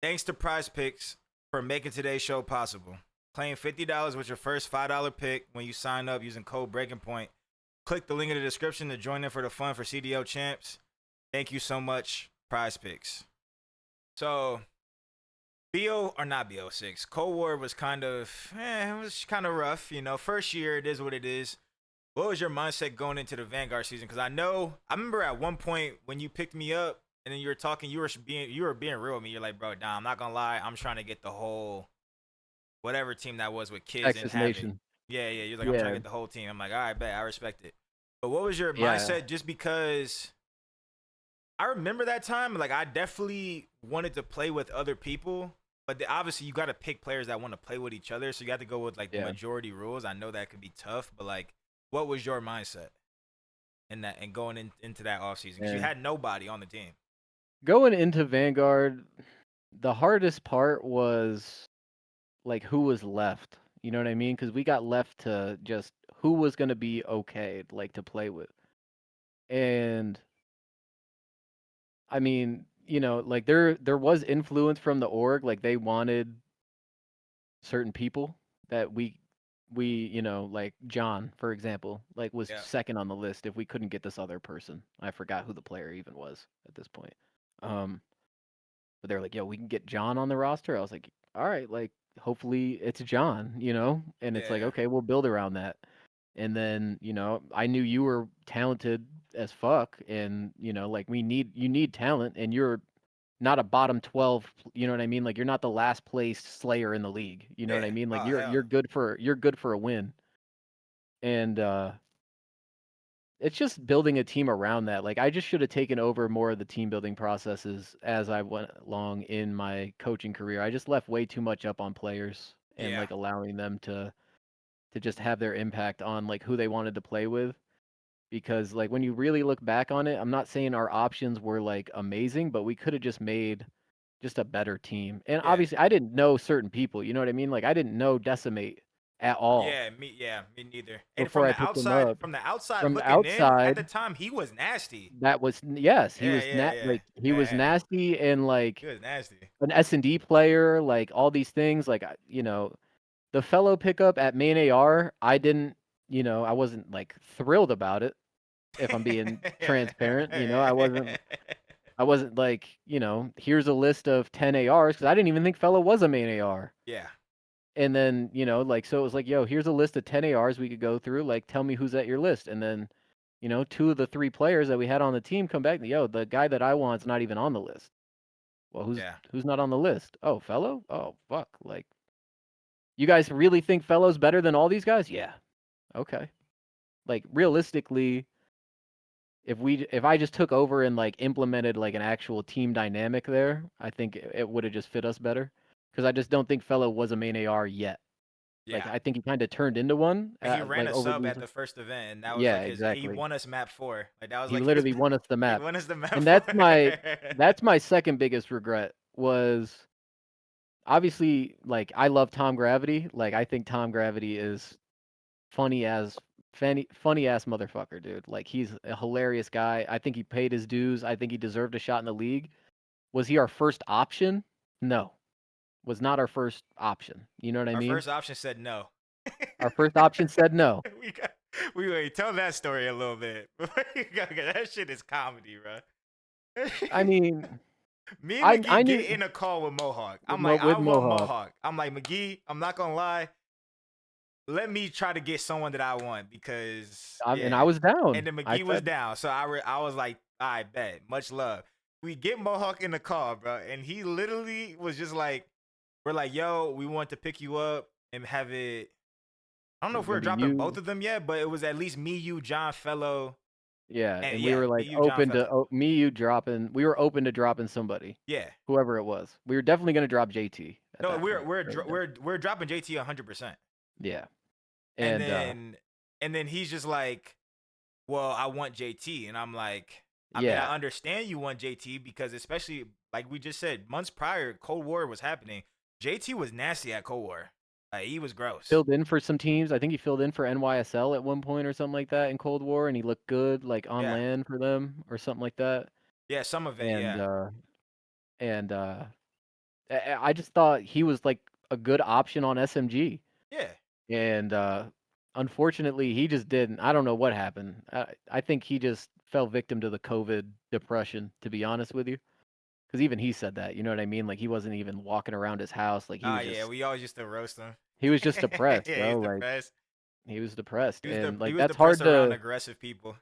Thanks to Prize Picks for making today's show possible. Claim $50 with your first $5 pick when you sign up using code Breaking Point. Click the link in the description to join in for the fun for CDO champs. Thank you so much, Prize Picks. So, BO or not BO6, Cold War was it was kind of rough. You know, first year it is what it is. What was your mindset going into the Vanguard season? Because I remember at one point when you picked me up and then you were talking, you were being real with me. You're like, bro, nah, I'm not gonna lie, I'm trying to get the whole whatever team that was with kids and Texas Havoc. Nation. Yeah, yeah. You're like, I'm trying Yeah, to get the whole team. I'm like, all right, bet, I respect it. But what was your yeah. mindset? Just because I remember that time, like I definitely wanted to play with other people, but obviously you got to pick players that want to play with each other. So you got to go with like the Yeah. majority rules. I know that could be tough, but like, what was your mindset in that and going into that offseason? Because you And had nobody on the team. going into Vanguard, the hardest part was like who was left. You know what I mean? Because we got left to just who was going to be okay, like to play with. And I mean, like there was influence from the org, like they wanted certain people that like John, for example, like was Yeah. second on the list if we couldn't get this other person. I forgot who the player even was at this point. Um, but they were like, "Yo, we can get John on the roster." I was like, "All right, like hopefully it's John, And it's Yeah. like, Yeah. "Okay, we'll build around that." And then, I knew you were talented as fuck and, like you need talent and you're not a bottom 12, you know what I mean? Like you're not the last place slayer in the league. You know what I Yeah. mean? Like Oh you're hell. good for a win. And it's just building a team around that. Like I just should have taken over more of the team building processes as I went along in my coaching career. I just left way too much up on players and Yeah. like allowing them to just have their impact on like who they wanted to play with. Because like when you really look back on it, I'm not saying our options were like amazing, but we could have just made just a better team. And Yeah. obviously I didn't know certain people, you know what I mean? Like I didn't know Decimate at all Me neither. And before I picked him up. from the outside From the looking in, at the outside, time he was nasty. that was yes, he Yeah, was yeah, yeah. like he was Yeah. nasty and He like was nasty. an S&D player, like all these things. Like the fellow pickup at main AR, I didn't, I wasn't like thrilled about it. If I'm being transparent, I wasn't like, here's a list of 10 ARs because I didn't even think fellow was a main AR. Yeah. And then, like, so it was like, yo, here's a list of 10 ARs we could go through. Like, tell me who's at your list. And then, two of the three players that we had on the team come back. Yo, the guy that I want's not even on the list. Well, Yeah. who's not on the list? Oh, fellow? Oh, fuck. Like, you guys really think fellow's better than all these guys? Yeah. Okay. Like, realistically, if I just took over and like implemented like an actual team dynamic there, I think it would have just fit us better. Because I just don't think fellow was a main AR yet. Like Yeah. I think he kind of turned into one, He ran like a over sub these. at the first event, and that was Yeah, like he exactly. won us map 4. Like that was He like his literally won us the he map, won us the map and 4. that's my second biggest regret was obviously like I love Tom Gravity. Like I think Tom Gravity is funny as funny ass motherfucker, dude. Like he's a hilarious guy. I think he paid his dues. I think he deserved a shot in the league. Was he our first option? No. Was not our first option. You know what I Our mean? first option said no. Our first option said no. we got we wait, tell that story a little bit. That shit is comedy, bro. I mean, Me and I McGee knew get in a call with Mohawk. with, I'm like, I with want Mohawk. Mohawk. I'm like, McGee, I'm not gonna lie. Let me try to get someone that I want because And yeah. I was And down. then I McGee was said, down, so I was like, I bet, much love. We get Mohawk in the car, bro, and he literally was just like, we're like, yo, we want to pick you up and have it. I don't it know if was we were gonna be dropping both you. of them yet, but it was at least me, you, John Fellow, Yeah, and and we yeah, were me, like you, John open to Fellow. me, you dropping. We were open to dropping somebody, Yeah. whoever it was. We were definitely gonna drop JT at No, that we're point. we're Or we're dropping JT 100%, yeah, and and then he's just like, well, I want JT. And I'm like, I mean, I yeah, understand you want JT because especially like we just said, months prior, Cold War was happening. JT was nasty at Cold War. Like, he was gross. filled in for some teams. I think he filled in for NYSL at one point or something like that in Cold War, and he looked good like on Yeah. land for them or something like that. Yeah, some event, And yeah. uh and I just thought he was like a good option on SMG, Yeah. and unfortunately, he just didn't. I don't know what happened. I think he just fell victim to the COVID depression. To be honest with you, because even he said that. You know what I mean? Like he wasn't even walking around his house. Like Oh yeah, we always used to roast him. he was just depressed, Yeah, bro. he's Like depressed. he was depressed, and He like was that's depressed hard around to. aggressive people.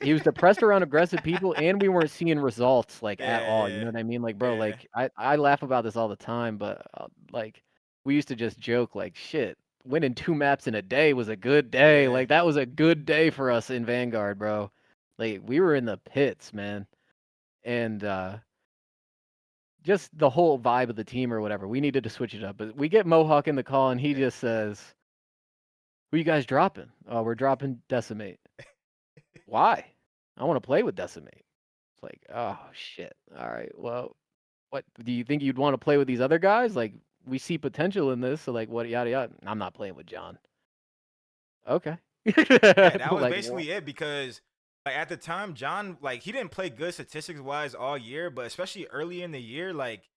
He was depressed around aggressive people, and we weren't seeing results like at all. You Yeah, know what I mean? Like, bro, yeah, like I laugh about this all the time, but like we used to just joke like, shit, winning 2 maps in a day was a good day. yeah, Like that was a good day for us in Vanguard, bro. Like we were in the pits, man, and just the whole vibe of the team or whatever. We needed to switch it up, but we get Mohawk in the call, and he yeah. just says, "Who you guys dropping? Oh, we're dropping Decimate. Why? I want to play with Decimate." It's like, oh shit. All right. Well, what do you think you'd want to play with these other guys? Like, we see potential in this. So like, what? Yada yada. I'm not playing with John. Okay. Yeah, that was Like, what? basically it because like at the time, John like he didn't play good statistics wise all year, but especially early in the year, like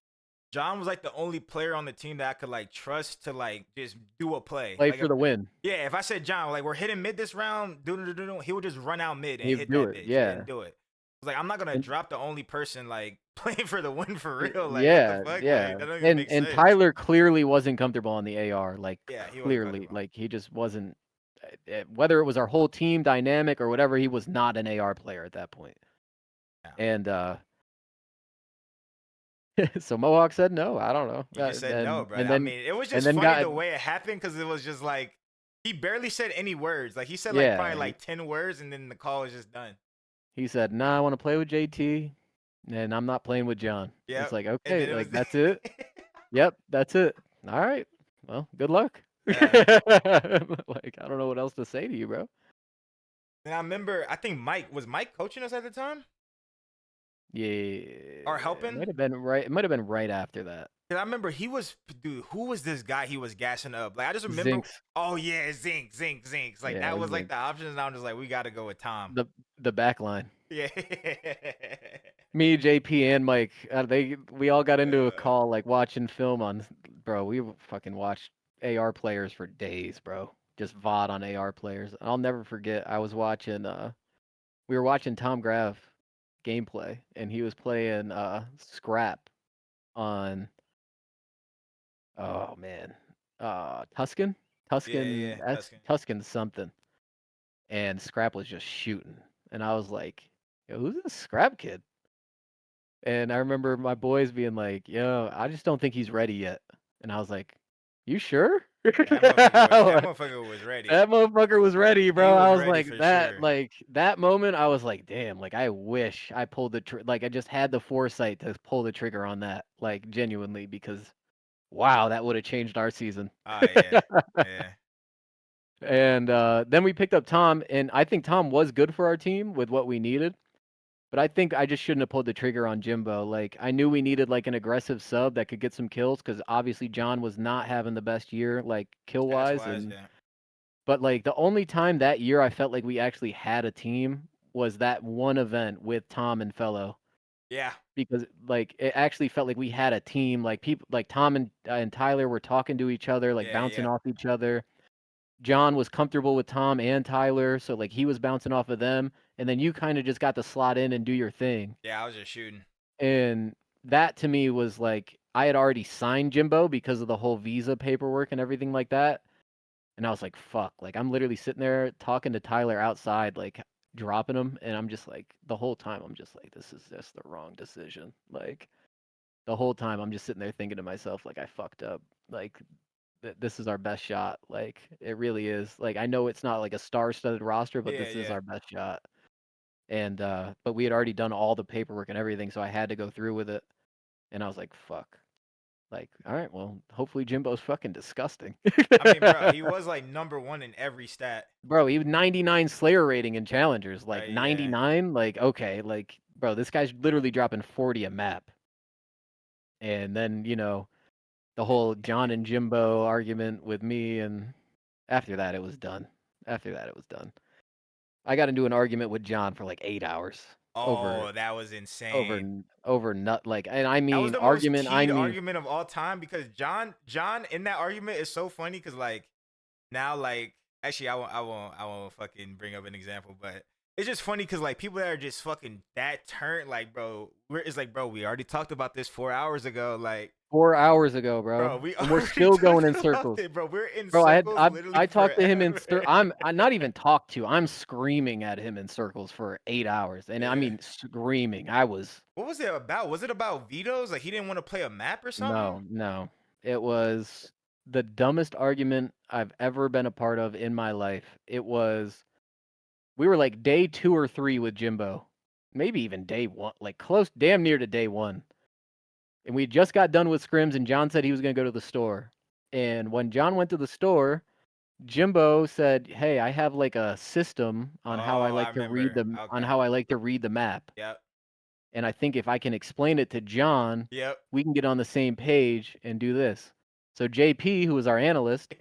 John was like the only player on the team that I could like trust to like just do a play. Play Like for if the win. yeah, if I said John, like we're hitting mid this round, he would just run out mid and He'd hit do that it. bitch. Yeah, Yeah. and do it. I was like, I'm not gonna And drop the only person like playing for the win for real. Like, what the yeah, fuck? yeah. Like, that don't even And make and sense. Tyler clearly wasn't comfortable on the AR. Like Yeah, he wasn't clearly, comfortable. like he just wasn't. Whether it was our whole team dynamic or whatever, he was not an AR player at that point. Yeah. And so Mohawk said no. I don't know. He just said no, And bro. and I then mean, it was and just then funny got the way it happened because it was just like he barely said any words. Like he said like yeah. probably like 10 words, and then the call was just done. He said, "Nah, I want to play with JT, and I'm not playing with John." It's Yep. like, And okay, then it like was that's it. Yep, that's it. All right. Well, good luck. yeah. Like I don't know what else to say to you, bro. And I remember, I think Mike coaching us at the time Yeah, or it helping? might have been right. It might have been right after that. Cause I remember dude. Who was this guy he was gassing up? Like I just remember. Zinx. Oh yeah, Zinks. Like Yeah, it that was was like Zinx. the options. And I'm just like, we got to go with Tom. The back line. Yeah. Me, JP, and Mike. We all got into a uh, call like watching film on. Bro, we fucking watched AR players for days, bro. Just VOD on AR players. I'll never forget. I was watching. We were watching Tom Graff gameplay, and he was playing Scrap on. Oh man, Tuscan, yeah. Tuscan. Tuscan something, and Scrap was just shooting, and I was like, "Yo, who's this Scrap kid?" And I remember my boys being like, "Yo, I just don't think he's ready yet," and I was like, "You sure?" That Like, motherfucker was ready. that motherfucker was ready, He bro. was I was ready for sure. like that moment. I was like, damn. Like I wish I pulled like I just had the foresight to pull the trigger on that. Like genuinely, because wow, that would have changed our season. Ah yeah, yeah, And then we picked up Tom, and I think Tom was good for our team with what we needed. But I think I just shouldn't have pulled the trigger on Jimbo. Like I knew we needed like an aggressive sub that could get some kills because obviously John was not having the best year, like kill Stats wise, wise, and yeah. but like the only time that year I felt like we actually had a team was that one event with Tom and Fellow Yeah, because like it actually felt like we had a team. Like people like Tom and Tyler were talking to each other, like bouncing yeah. off each other. John was comfortable with Tom and Tyler, so like he was bouncing off of them, and then you kind of just got to slot in and do your thing. Yeah, I was just shooting. And that to me was like I had already signed Jimbo because of the whole visa paperwork and everything like that. And I was like, fuck. Like, I'm literally sitting there talking to Tyler outside, like, dropping him. And I'm just like, the whole time, I'm just like, this is just the wrong decision. Like, the whole time, I'm just sitting there thinking to myself, like, I fucked up. Like, this is our best shot. Like, it really is. Like, I know it's not like a star studded roster, but Yeah, this is yeah. our best shot. And, but we had already done all the paperwork and everything. So I had to go through with it. And I was like, fuck. Like, all right, well, hopefully Jimbo's fucking disgusting. I mean, bro, he was like number one in every stat. Bro, he was 99 Slayer rating in challengers. Like Yeah, 99, like okay, like bro, this guy's literally dropping 40 a map. And then, the whole John and Jimbo argument with me, and after that it was done. After that it was done. I got into an argument with John for like 8 hours. over Oh, that was insane. over nut like, and I That was mean the most argument. I keyed mean argument of all time because John in that argument is so funny because like now like actually I won't fucking bring up an example, but it's just funny because like people that are just fucking that turn like bro, it's like bro, we already talked about this 4 hours ago, like 4 hours ago, bro, bro, we and we're already still going in talked about circles. it, bro. We're in Bro, circles literally I talked to him in forever. I not even talked to. I'm screaming at him in circles for 8 hours, and I Yeah. mean screaming. I was What was it about? Was it about vetoes? Like he didn't want to play a map or something? no. It was the dumbest argument I've ever been a part of in my life. It was we were like day 2 or 3 with Jimbo, maybe even day 1, like close, damn near to day 1. And we just got done with scrims, and John said he was gonna go to the store. And when John went to the store, Jimbo said, "Hey, I have like a system on how I Oh, I like to read remember. Okay. the map. Yep. And I think if I can explain it to John, Yep. we can get on the same page and do this." So JP, who was our analyst,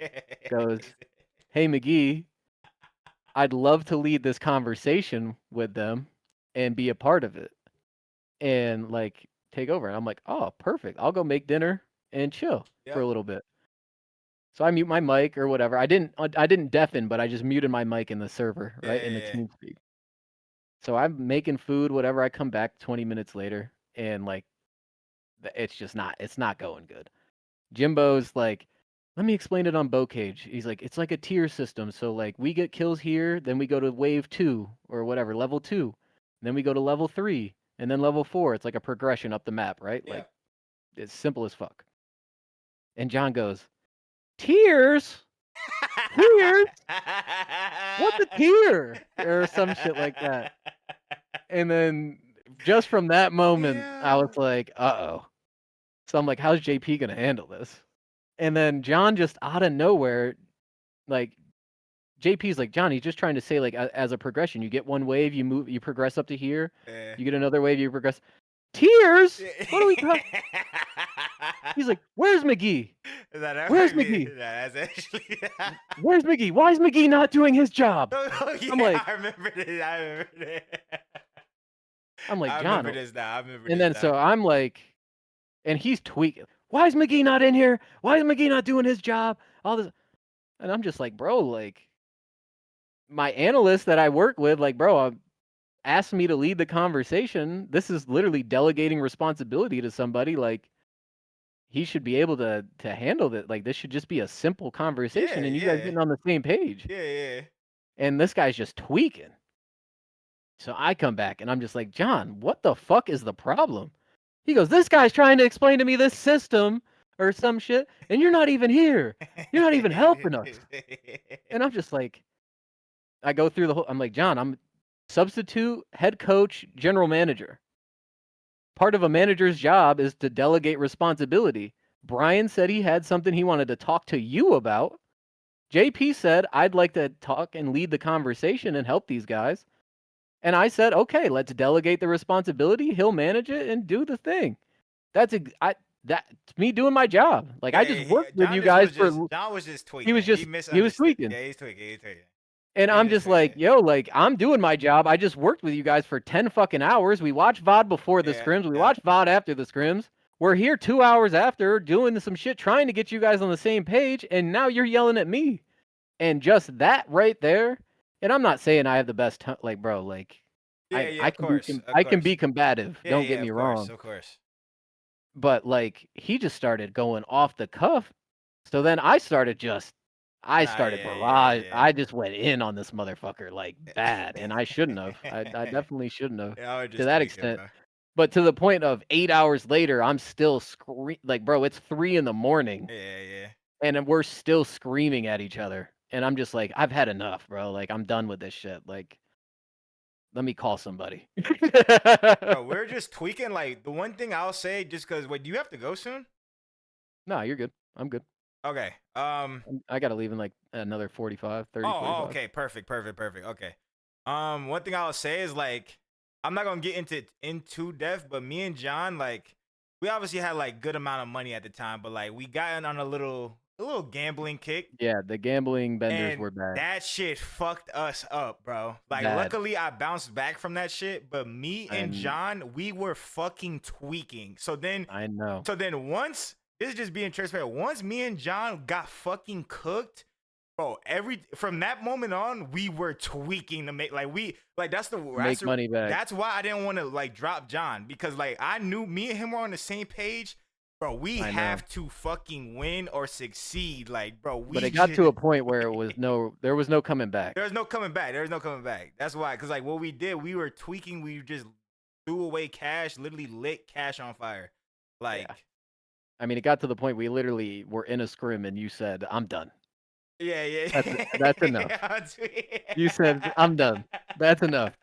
goes, "Hey McGee, I'd love to lead this conversation with them and be a part of it and like take over." And I'm like, "Oh, perfect. I'll go make dinner and chill for Yep. a little bit." So I mute my mic or whatever. I didn't deafen, but I just muted my mic in the server, Yeah, right, in the yeah, TeamSpeak. So I'm making food, whatever. I come back 20 minutes later, and like it's not going good. Jimbo's like, "Let me explain it on bow cage." He's like, "It's like a tier system. So like we get kills here, then we go to wave 2 or whatever, level 2. Then we go to level 3 and then level 4. It's like a progression up the map, right? yeah. Like it's simple as fuck." And John goes, "Tiers? Tiers? What's a tier?" Or some shit like that. And then just from that moment, I Yeah. was like, "Uh-oh." So I'm like, "How's JP gonna handle this?" And then John just out of nowhere, like JP's like, "John, he's just trying to say like as a progression, you get one wave, you progress up to here, Yeah. you get another wave, you progress. Tiers? What are we talking?" He's like, "Where's McGee? That Where's might be. McGee? That's actually. Where's McGee? Why is McGee not doing his job?" Oh I'm yeah, like, I remember this. I remember this. I remember "John." this now. I remember And this then now. so I'm like, and he's tweaking. "Why is McGee not in here? Why is McGee not doing his job?" All this, and I'm just like, "Bro, like my analyst that I work with, like, bro, asked me to lead the conversation. This is literally delegating responsibility to somebody. Like he should be able to handle that. Like this should just be a simple conversation, Yeah, and you guys yeah, getting on the same page." yeah, yeah. And this guy's just tweaking. So I come back and I'm just like, "John, what the fuck is the problem?" He goes, "This guy's trying to explain to me this system or some shit, and you're not even here. You're not even helping us." And I'm just like, I go through the whole. I'm like, "John, I'm substitute head coach, general manager. Part of a manager's job is to delegate responsibility. Brian said he had something he wanted to talk to you about. JP said, I'd like to talk and lead the conversation and help these guys." And I said, "Okay, let's delegate the responsibility. He'll manage it and do the thing." That's me doing my job. Like I Yeah, just worked with John you just guys was for. just John was just He was tweaking. He just he was misunderstood. tweaking. Yeah, he's tweaking. He's tweaking. And He's I'm just just like, tweaking. "Yo, like I'm doing my job. I just worked with you guys for 10 fucking hours. We watched VOD before the Yeah, scrims. We yeah, watched VOD after the scrims. We're here 2 hours after doing some shit, trying to get you guys on the same page, and now you're yelling at me." And just that right there, and I'm not saying I have the best like bro, like yeah, yeah. I Of can be course, of I can course. be combative, Yeah, don't get yeah. me Of course, wrong. of course. But like he just started going off the cuff. So then I Nah, started yeah, yeah, barrage. yeah. I just went in on this motherfucker like bad, and I shouldn't have. I definitely shouldn't have Yeah, I was to just that tweaking, extent. bro. But to the point of 8 hours later, I'm still like, bro, it's 3 in the morning, Yeah, yeah. and then we're still screaming at each other. And I'm just like, I've had enough, bro. Like, I'm done with this shit. Like, let me call somebody. Bro, we're just tweaking. Like the one thing I'll say, just because. Wait, do you have to go soon? No, you're good. I'm good. Okay. I gotta leave in like another 45, 30, Oh, 45. okay. Perfect. Perfect. Perfect. Okay. One thing I'll say is like, I'm not gonna get into depth, but me and John, like, we obviously had like good amount of money at the time, but like we got in on a little little gambling kick. Yeah, the gambling benders And were bad. that shit fucked us up, bro. Like, Bad. luckily I bounced back from that shit, but me and And John, we were fucking tweaking. So then I know. once, this is just being transparent. Once me and John got fucking cooked, bro, from that moment on, we were tweaking to make Make money back. that's why I didn't want to like drop John, because like I knew me and him were on the same page. Bro, we I know. have to fucking win or succeed. Like, bro, But it got to a point where there was no coming back. There's no coming back. There's no coming back. That's why, because like what we did, we were tweaking. We just threw away cash, literally lit cash on fire. Like, Yeah. I mean, it got to the point we literally were in a scrim and you said, "I'm done." yeah. That's enough. You said, "I'm done. That's enough."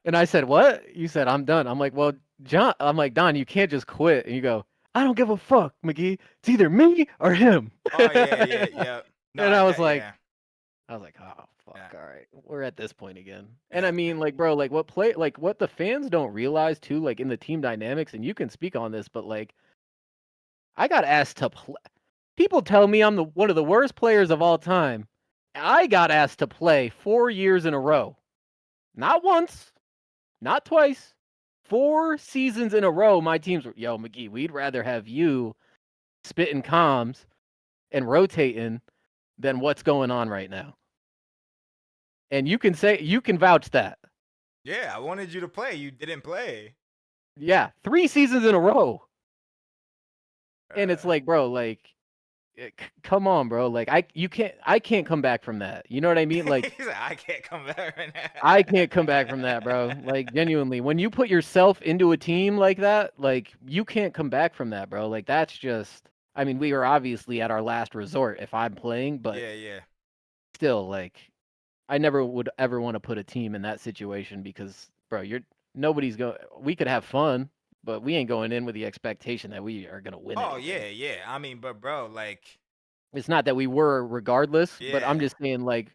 And I said, "What?" You said, "I'm done." I'm like, "Well, John," I'm like, "Don, you can't just quit." And you go, "I don't give a fuck, McGee. It's either me or him." Oh yeah. No, And I was like, yeah. "Oh fuck, Yeah. all right, we're at this point again." Yeah. And I mean, like, bro, like what the fans don't realize too, like in the team dynamics, and you can speak on this, but like, I got asked to play. People tell me I'm one of the worst players of all time. I got asked to play 4 years in a row. Not once, not twice. 4 seasons in a row, my teams were, "Yo, McGee, we'd rather have you spitting comms and rotating than what's going on right now." And you can vouch that. Yeah, I wanted you to play. You didn't play. Yeah, 3 seasons in a row. And it's like, bro, like, come on, bro. Like, I can't come back from that. You know what I mean? Like, He's like, I can't come back right now. I can't come back from that, bro. Like, genuinely, when you put yourself into a team like that, like, you can't come back from that, bro. Like, that's just, I mean, we were obviously at our last resort if I'm playing, but Yeah. still, like, I never would ever want to put a team in that situation because, bro, we could have fun, but we ain't going in with the expectation that we are going to win Oh anything. yeah. I mean, but bro, like, It's not that we were regardless, but I'm yeah. just saying, like,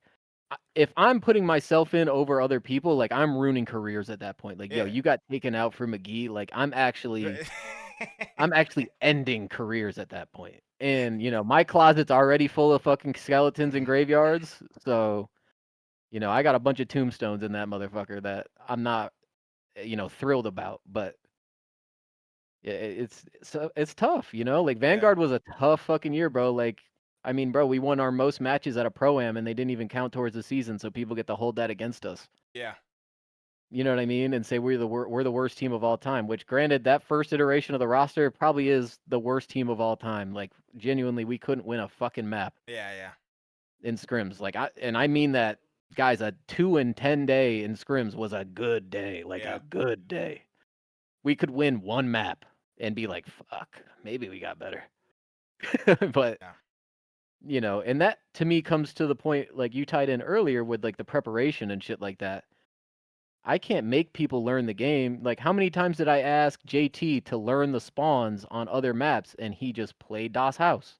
if I'm putting myself in over other people, like, I'm ruining careers at that point. Like, yo, Yeah. you got taken out for McGee. Like, I'm actually ending careers at that point. And, my closet's already full of fucking skeletons and graveyards. So, I got a bunch of tombstones in that motherfucker that I'm not, thrilled about. But it's tough, Like Yeah. Vanguard was a tough fucking year, bro. Like, I mean, bro, we won our most matches at a pro-am and they didn't even count towards the season, so people get to hold that against us. Yeah. You know what I mean? And say we're the worst team of all time. Which, granted, that first iteration of the roster probably is the worst team of all time. Like, genuinely, we couldn't win a fucking map Yeah. in scrims. Like, I mean that, guys. A 2-10 day in scrims was a good day. Like Yeah. a good day. We could win one map and be like, fuck, maybe we got better. But Yeah. and that to me comes to the point like you tied in earlier with like the preparation and shit like that. I can't make people learn the game. Like, how many times did I ask JT to learn the spawns on other maps and he just played DOS House?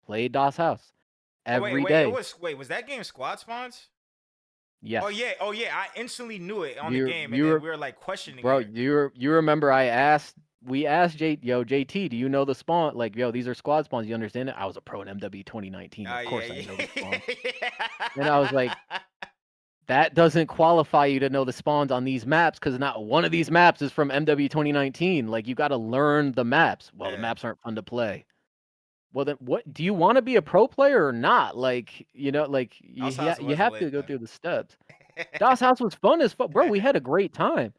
Played DOS House Oh every wait. day. Was that game squad spawns? Yes. Oh yeah. I instantly knew it on the You game, and you then were we were like questioning bro, it. you remember we asked JT, do you know the spawn? Like, yo, these are squad spawns. You understand it? I was a pro in MW 2019. Oh Of yeah, course I know the spawns. yeah. And I was like, that doesn't qualify you to know the spawns on these maps because not one of these maps is from MW 2019. Like, you got to learn the maps. Well, the Yeah. maps aren't fun to play. Well, then what do you want to be a pro player or not? Like, like House House you was have to lit go though. through the steps. DOS House was fun as fuck, bro. We had a great time.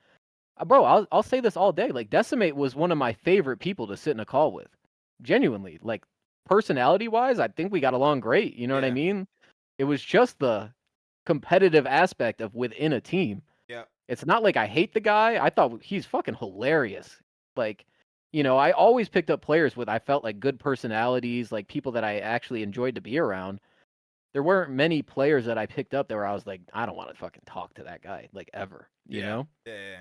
Bro, I'll say this all day. Like, Decimate was one of my favorite people to sit in a call with. Genuinely, like, personality wise, I think we got along great. You know what I Yeah. mean? It was just the competitive aspect of within a team. Yeah. It's not like I hate the guy. I thought he's fucking hilarious. Like, I always picked up players with I felt like good personalities, like people that I actually enjoyed to be around. There weren't many players that I picked up there where I was like, I don't want to fucking talk to that guy, like, ever, Yeah. Yeah.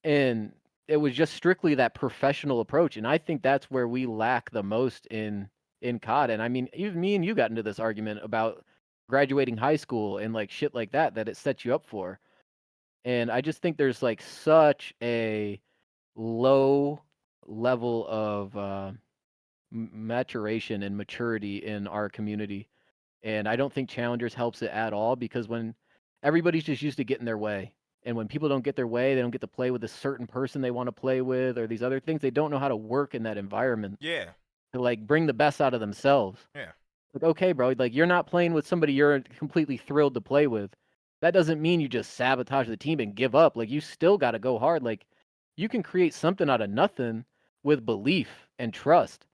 And it was just strictly that professional approach, and I think that's where we lack the most in COD. And I mean, even me and you got into this argument about graduating high school and like shit like that it sets you up for. And I just think there's like such a low level of maturation and maturity in our community. And I don't think challengers helps it at all because when everybody's just used to getting their way. And when people don't get their way, they don't get to play with a certain person they want to play with or these other things. They don't know how to work in that environment Yeah. to like bring the best out of themselves. Yeah. Like, okay, bro, like you're not playing with somebody you're completely thrilled to play with. That doesn't mean you just sabotage the team and give up. Like you still got to go hard. Like you can create something out of nothing with belief and trust.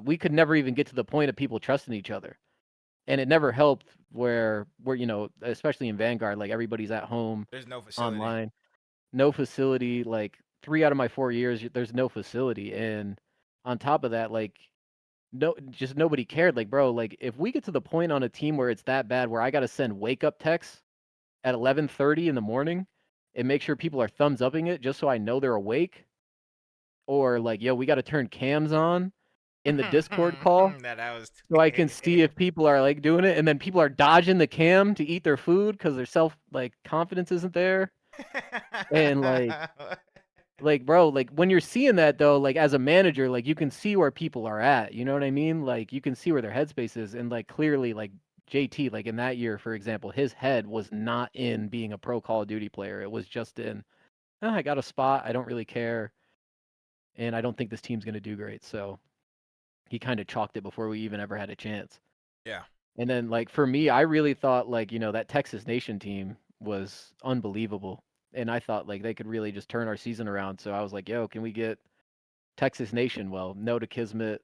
We could never even get to the point of people trusting each other. And it never helped where especially in Vanguard, like everybody's at home There's no facility. online, no facility. Like 3 out of my 4 years, there's no facility, and on top of that, like just nobody cared. Like, bro, like if we get to the point on a team where it's that bad, where I got to send wake up texts at 11:30 in the morning and make sure people are thumbs upping it just so I know they're awake, or like, yo, we got to turn cams on in the Discord call that was. so I can see if people are like doing it, and then people are dodging the cam to eat their food because their self like confidence isn't there, and like bro, like when you're seeing that though, like as a manager, like you can see where people are at. You know what I mean? Like you can see where their headspace is, and like clearly, like JT, like in that year, for example, his head was not in being a pro Call of Duty player. It was just in, "Oh, I got a spot. I don't really care, and I don't think this team's gonna do great." So he kind of chalked it before we even ever had a chance. Yeah. And then like for me, I really thought like, that Texas Nation team was unbelievable. And I thought like they could really just turn our season around. So I was like, yo, can we get Texas Nation? Well, no to Kismet.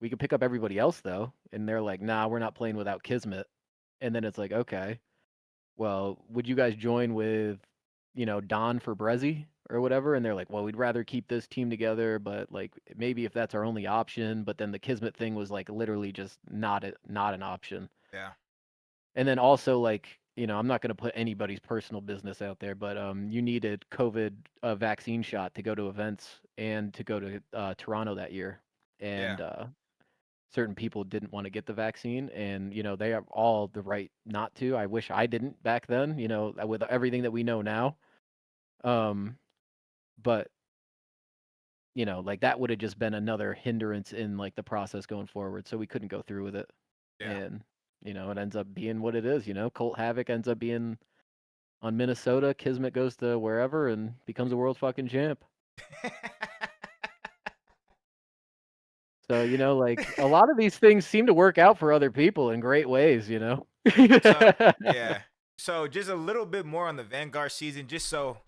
We could pick up everybody else though. And they're like, nah, we're not playing without Kismet. And then it's like, okay, well, would you guys join with, Don for Brezzy or whatever? And they're like, well, we'd rather keep this team together, but like maybe if that's our only option. But then the Kismet thing was like literally just not an option. Yeah. And then also like, I'm not going to put anybody's personal business out there, but you needed COVID vaccine shot to go to events and to go to Toronto that year. Yeah. And certain people didn't want to get the vaccine, and they have all the right not to. I wish I didn't back then, with everything that we know now. Um, but like that would have just been another hindrance in like the process going forward. So we couldn't go through with it, Yeah. and it ends up being what it is. Colt Havoc ends up being on Minnesota. Kismet goes to wherever and becomes a world fucking champ. So, like a lot of these things seem to work out for other people in great ways. So yeah. So just a little bit more on the Vanguard season, just so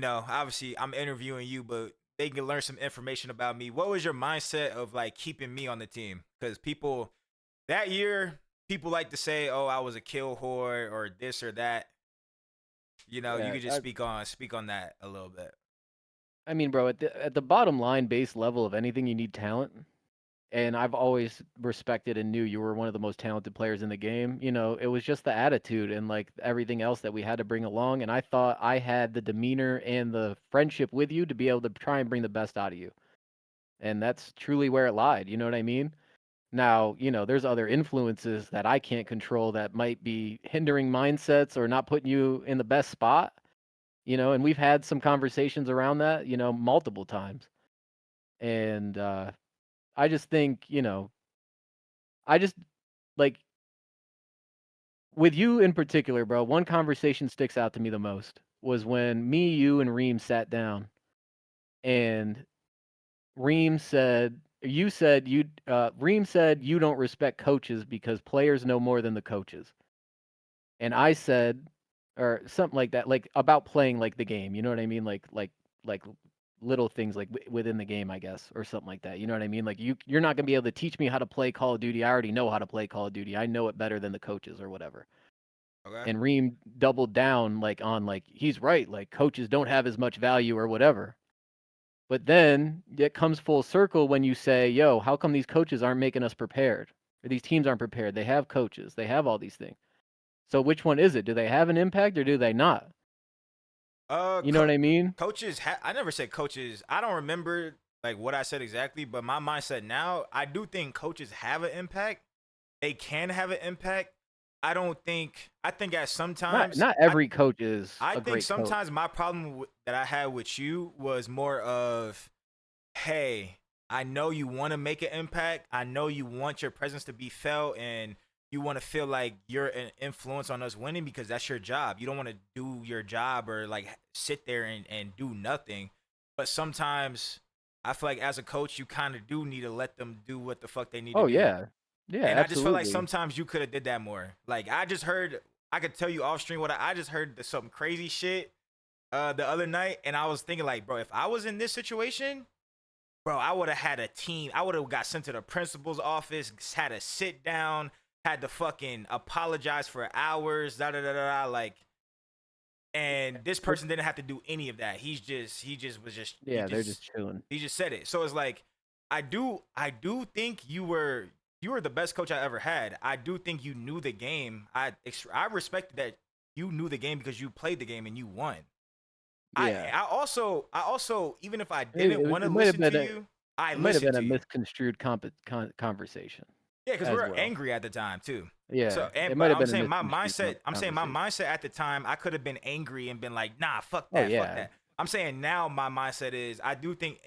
obviously I'm interviewing you, but they can learn some information about me. What was your mindset of like keeping me on the team? Because people that year, people like to say, "Oh, I was a kill whore" or this or that. You Yeah, could just speak on that a little bit. I mean, bro, at the bottom line base level of anything, you need talent. And I've always respected and knew you were one of the most talented players in the game. It was just the attitude and like everything else that we had to bring along. And I thought I had the demeanor and the friendship with you to be able to try and bring the best out of you. And that's truly where it lied. You know what I mean? Now, there's other influences that I can't control that might be hindering mindsets or not putting you in the best spot, and we've had some conversations around that, multiple times. And I just think, I just like with you in particular, bro, one conversation sticks out to me the most was when me, you, and Reem sat down and Reem said, Reem said you don't respect coaches because players know more than the coaches. And I said, or something like that, like about playing like the game. You know what I mean? Like little things like within the game, I guess, or something like that. You know what I mean? Like you're not gonna be able to teach me how to play Call of Duty. I already know how to play Call of Duty. I know it better than the coaches or whatever. Okay. And Reem doubled down like on like he's right. Like coaches don't have as much value or whatever. But then it comes full circle when you say, "Yo, how come these coaches aren't making us prepared? Or these teams aren't prepared? They have coaches. They have all these things." So which one is it? Do they have an impact or do they not? Uh, You know co- what I mean? coaches. I never said coaches. I don't remember like what I said exactly, but my mindset now, I do think coaches have an impact. They can have an impact. I don't think. I think at Not sometimes. not every coach is I a think great coach. sometimes my problem that I had with you was more of, hey, I know you want to make an impact. I know you want your presence to be felt, and you want to feel like you're an influence on us winning because that's your job. You don't want to do your job or like sit there and do nothing. But sometimes I feel like as a coach, you kind of do need to let them do what the fuck they need to Oh do. yeah, yeah, And I just feel like absolutely. sometimes you could have did that more. Like I just heard, I could tell you off stream what I just heard some crazy shit the other night, and I was thinking like, bro, if I was in this situation, bro, I would have had a team. I would have got sent to the principal's office, had to sit down, had to fucking apologize for hours, da da da da. Like, and this person didn't have to do any of that. Yeah, they're just chilling. He just said it. So it's like, I do think you were the best coach I ever had. I do think you knew the game. I respected that you knew the game because you played the game and you won. Yeah, I also even if I it, didn't it, want to it might have listen been to a you, I it might have listened been a to you. misconstrued conversation Yeah, because we as were well. angry at the time too. Yeah, So, and it but might have I'm been a saying misconstrued I'm saying my conversation. mindset at the time, I could have been angry and been like, nah, fuck Oh that, fuck yeah, that. I'm saying now my mindset is I do think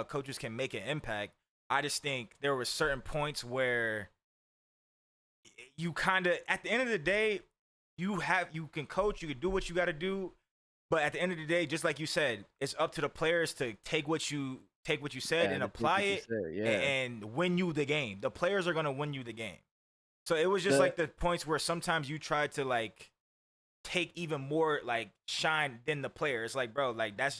coaches can make an impact. I just think there were certain points where you kind of at the end of the day, you can coach, you can do what you got to do, but at the end of the day, just like you said, it's up to the players to take what you said yeah, and to take apply what you it say. Yeah, and win you the game. The players are gonna win you the game. So it was just the like the points where sometimes you try to like take even more like shine than the player. It's like, bro, like that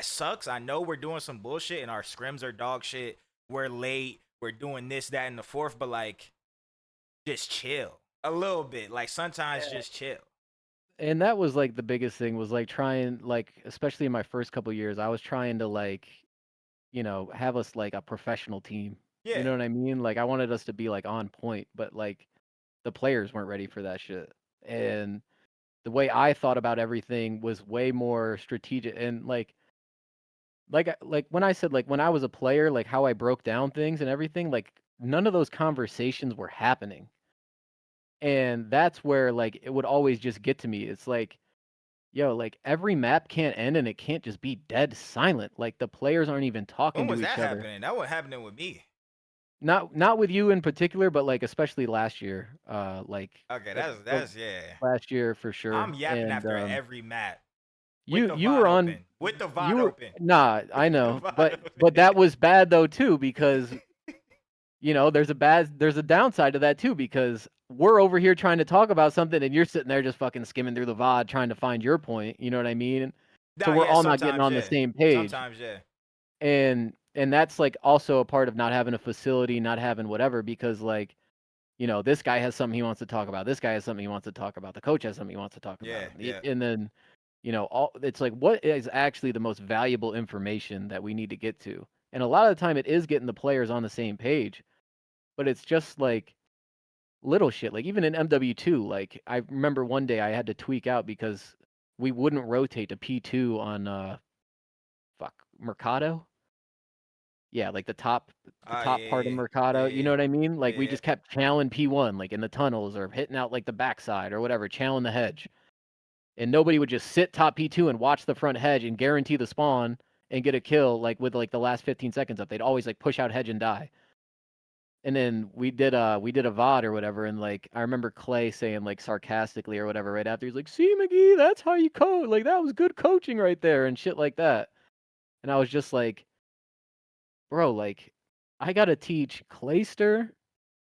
sucks. I know we're doing some bullshit and our scrims are dog shit. We're late. We're doing this, that, and the fourth, but like just chill a little bit. Like sometimes just chill. and that was like the biggest thing was like trying like especially in my first couple years, I was trying to like have us like a professional team. You Yeah. know what I mean? Like I wanted us to be like on point, but like the players weren't ready for that shit. And the way I thought about everything was way more strategic and like when I said like when I was a player, like how I broke down things and everything, like none of those conversations were happening. And that's where like it would always just get to me. It's like, yo, like every map can't end and it can't just be dead silent. Like the players aren't even When talking to was that each other. happening? That wasn't happening with me. Not with you in particular, but like especially last year. Okay, The that's yeah. last year for sure. I'm yapping And after every map with you the you VOD were on open. With the you VOD were open. nah, I With the know. VOD But open. that was bad though too because there's a downside to that too because we're over here trying to talk about something and you're sitting there just fucking skimming through the VOD trying to find your point, you know what I mean? So Nah, we're yeah, all not getting sometimes on the yeah. same page. Sometimes yeah. And that's like also a part of not having a facility, not having whatever because like this guy has something he wants to talk about. This guy has something he wants to talk about. The coach has something he wants to talk Yeah, about. yeah. And then, all it's like what is actually the most valuable information that we need to get to? And a lot of the time it is getting the players on the same page, but it's just like little shit. Like even in MW2, like I remember one day I had to tweak out because we wouldn't rotate to P2 on Mercado. Yeah, like the top Yeah, part of yeah. Mercado, Yeah, you yeah. know what I mean? Like Yeah, we yeah. just kept chowing P1 like in the tunnels or hitting out like the backside or whatever, chowing the hedge. And nobody would just sit top P2 and watch the front hedge and guarantee the spawn and get a kill like with like the last 15 seconds up. They'd always like push out hedge and die. And then we did a VOD or whatever, and like I remember Clay saying like sarcastically or whatever right after he's like, "See McGee, that's how you code. Like that was good coaching right there," and shit like that. And I was just like, bro, like I gotta teach Clayster,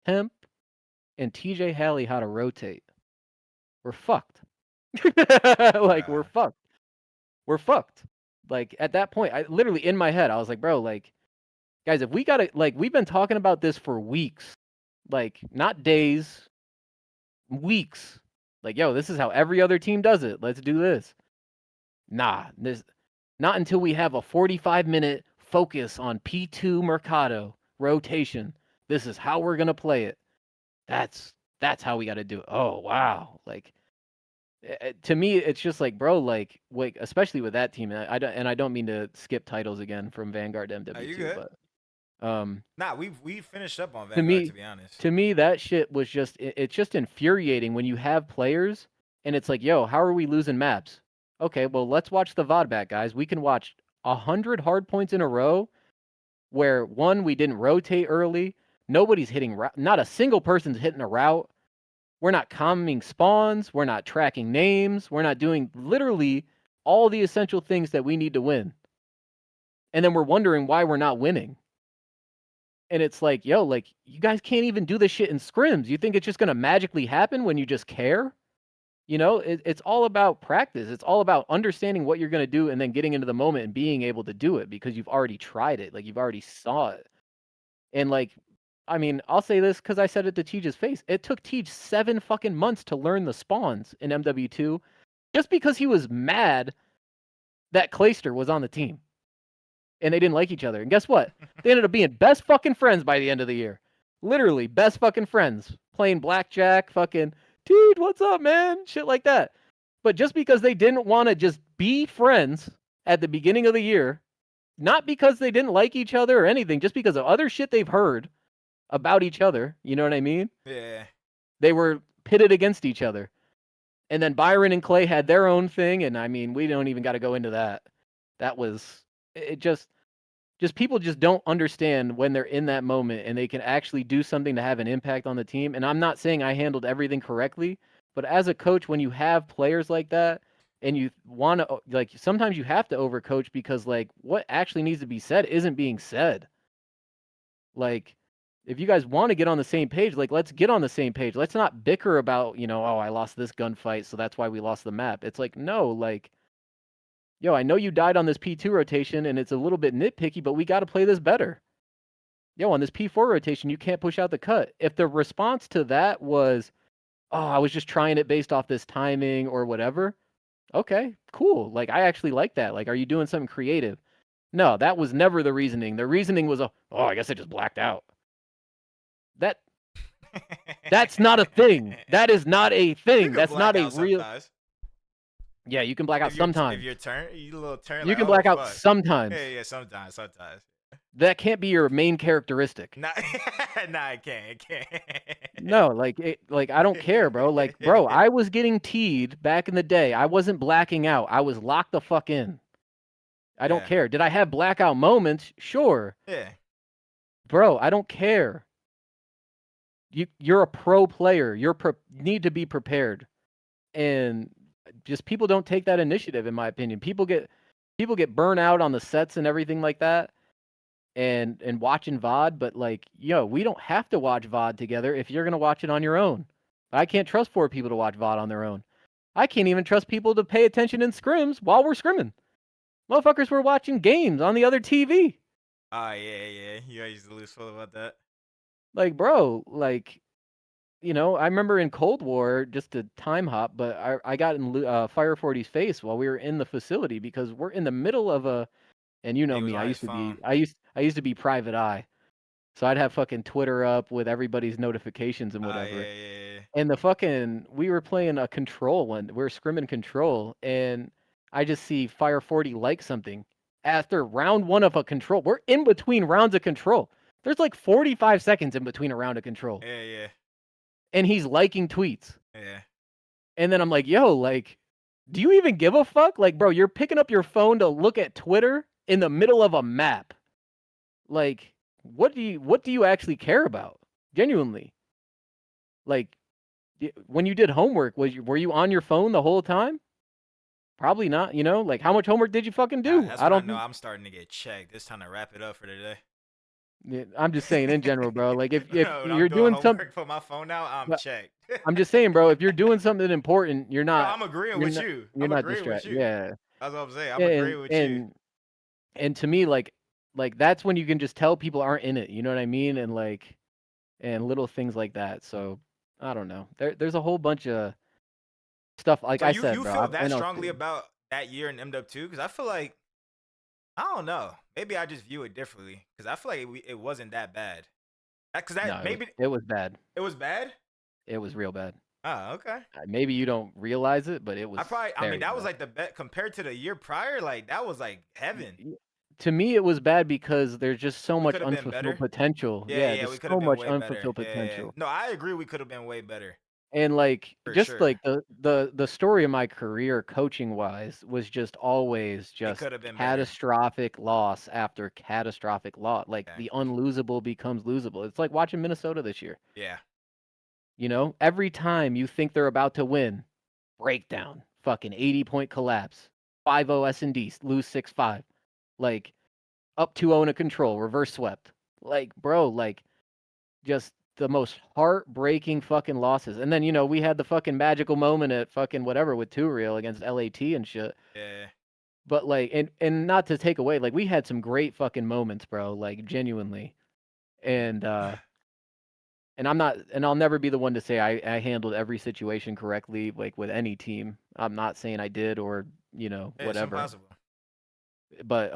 Hemp, and TJ Halley how to rotate. We're fucked. Like we're Bruh. fucked. We're fucked. Like at that point, I literally in my head, I was like, bro, like guys, if we gotta like we've been talking about this for weeks, like not days, weeks. Like, yo, this is how every other team does it. Let's do this. Nah, this not until we have a 45-minute focus on P2 Mercado rotation. This is how we're gonna play it. That's how we got to do it. Oh wow, like to me, it's just like, bro, like especially with that team. And I don't mean to skip titles again from Vanguard to Are you MW2, good? but Nah, we finished up on to Vanguard to me, be honest. to me, that shit was just it's just infuriating when you have players and it's like, yo, how are we losing maps? Okay, well let's watch the VOD back, guys. We can watch 100 hard points in a row where one, we didn't rotate early. Nobody's hitting not a single person's hitting a route. We're not commenting spawns. We're not tracking names. We're not doing literally all the essential things that we need to win. And then we're wondering why we're not winning. And it's like, yo, like, you guys can't even do this shit in scrims. You think it's just going to magically happen when you just care? You know, it's all about practice. It's all about understanding what you're going to do and then getting into the moment and being able to do it because you've already tried it. Like, you've already saw it. And, like, I mean, I'll say this because I said it to Teej's face. It took Teej 7 fucking months to learn the spawns in MW2 just because he was mad that Clayster was on the team. And they didn't like each other. And guess what? They ended up being best fucking friends by the end of the year. Literally, best fucking friends. Playing blackjack, fucking, dude, what's up, man? Shit like that. But just because they didn't want to just be friends at the beginning of the year, not because they didn't like each other or anything, just because of other shit they've heard about each other, you know what I mean? Yeah. They were pitted against each other. And then Byron and Clay had their own thing, and I mean, we don't even got to go into that. That was, it just people just don't understand when they're in that moment and they can actually do something to have an impact on the team. And I'm not saying I handled everything correctly, but as a coach, when you have players like that and you want to, like, sometimes you have to overcoach because, like, what actually needs to be said isn't being said. Like, if you guys want to get on the same page, like, let's get on the same page. Let's not bicker about, you know, oh, I lost this gunfight, so that's why we lost the map. It's like, no, like, yo, I know you died on this P2 rotation and it's a little bit nitpicky, but we got to play this better. Yo, on this P4 rotation, you can't push out the cut. If the response to that was, oh, I was just trying it based off this timing or whatever, okay, cool. Like, I actually like that. Like, are you doing something creative? No, that was never the reasoning. The reasoning was, oh, I guess I just blacked out. That's not a thing. That is not a thing. That's not a real. Sometimes. Yeah, you can black out sometimes. If your turn, you little turn. You like, can black out fuck. sometimes. Yeah, sometimes. That can't be your main characteristic. Nah, it can't. No, like I don't care, bro. Like, bro, I was getting teed back in the day. I wasn't blacking out. I was locked the fuck in. I don't care. Did I have blackout moments? Sure. Yeah. Bro, I don't care. You're a pro player. You need to be prepared. And just people don't take that initiative, in my opinion. People get burnt out on the sets and everything like that. And watching VOD, but, like, yo, we don't have to watch VOD together if you're going to watch it on your own. I can't trust 4 people to watch VOD on their own. I can't even trust people to pay attention in scrims while we're scrimming. Motherfuckers were watching games on the other TV. Yeah. You guys used to lose full about that. Like, bro, like, you know, I remember in Cold War, just to time hop, but I got in Fire 40's face while we were in the facility because we're in the middle of a, and you know me, I used to be private eye. So I'd have fucking Twitter up with everybody's notifications and whatever. Yeah. And we were playing a control one. We were scrimming control, and I just see Fire 40 like something. After round 1 of a control, we're in between rounds of control. There's like 45 seconds in between a round of control. Yeah. And he's liking tweets. Yeah. And then I'm like, yo, like, do you even give a fuck? Like, bro, you're picking up your phone to look at Twitter in the middle of a map. Like, what do you actually care about? Genuinely. Like, when you did homework, were you on your phone the whole time? Probably not, you know? Like, how much homework did you fucking do? That's I don't know. I'm starting to get checked. It's time to wrap it up for today. Yeah, I'm just saying in general, bro. Like, if No, you're doing something, put my phone out, I'm checked. I'm just saying, bro, if you're doing something important, you're not. No, I'm agreeing with you. You're not distracted. Yeah. That's what I'm saying. I'm agreeing with you. And to me, like that's when you can just tell people aren't in it. You know what I mean? And like, and little things like that. So I don't know. There's a whole bunch of stuff. Like I said, you bro, feel that strongly about that year in MW2? Because I feel like, I don't know. Maybe I just view it differently. Because I feel like it wasn't that bad. It was bad. It was bad. It was real bad. Oh, okay. Maybe you don't realize it, but it was. I mean, that was like the bet compared to the year prior. Like that was like heaven. To me, it was bad because there's just so much unfulfilled potential. Yeah, just so much unfulfilled potential. No, I agree. We could have been way better. And, like, For just, sure. like, the story of my career coaching-wise was just always It just could have been better. catastrophic loss after catastrophic loss. Like, the Exactly. unlosable becomes losable. It's like watching Minnesota this year, Yeah. you know? Every time you think they're about to win, breakdown, fucking 80-point collapse, 5-0 S&D, lose 6-5, like, up 2-0 in a control, reverse swept. Like, bro, like, just the most heartbreaking fucking losses. And then, you know, we had the fucking magical moment at fucking whatever with Two Real against LAT and shit. Yeah. But like, and not to take away, like we had some great fucking moments, bro. Like genuinely. And and I'm not, and I'll never be the one to say I handled every situation correctly, like with any team. I'm not saying I did or you know Yeah, it's whatever. impossible. But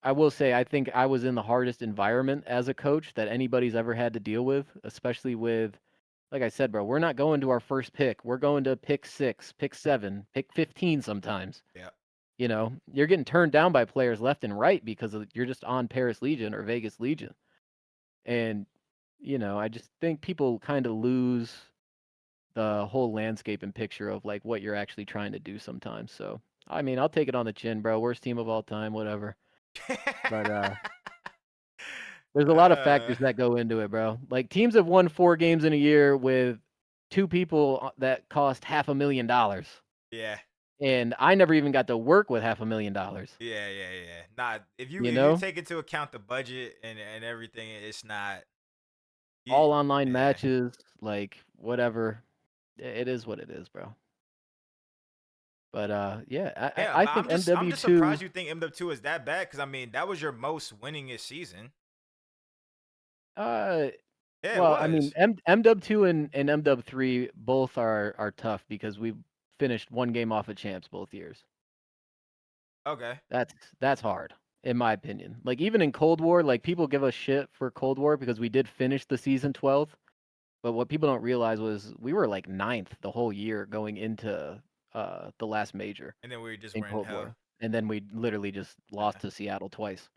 I will say I think I was in the hardest environment as a coach that anybody's ever had to deal with, especially with like I said, bro, we're not going to our first pick. We're going to pick 6, pick 7, pick 15 sometimes. Yeah. You know, you're getting turned down by players left and right because you're just on Paris Legion or Vegas Legion. And, you know, I just think people kind of lose the whole landscape and picture of like what you're actually trying to do sometimes. So, I mean, I'll take it on the chin, bro. Worst team of all time, whatever. But there's a lot of uh, factors that go into it, bro. Like teams have won 4 games in a year with 2 people that cost $500,000. yeah. And I never even got to work with $500,000. Yeah, yeah, yeah. Nah, if you You if you know? take into account the budget and everything, it's not. You, All online yeah. matches, like whatever. It is what it is, bro. But yeah, Yeah, I but think I'm just surprised MW2 you think MW2 is that bad because I mean that was your most winningest season. uh Yeah, it well, I mean was. MW2 and MW3 both are tough because we finished 1 game off of champs both years. Okay. That's hard, in my opinion. Like even in Cold War, like people give us shit for Cold War because we did finish the season 12th, but what people don't realize was we were like 9th the whole year going into the last major And then we just in were in Cold hell. War. And then we literally just lost Yeah. to Seattle twice.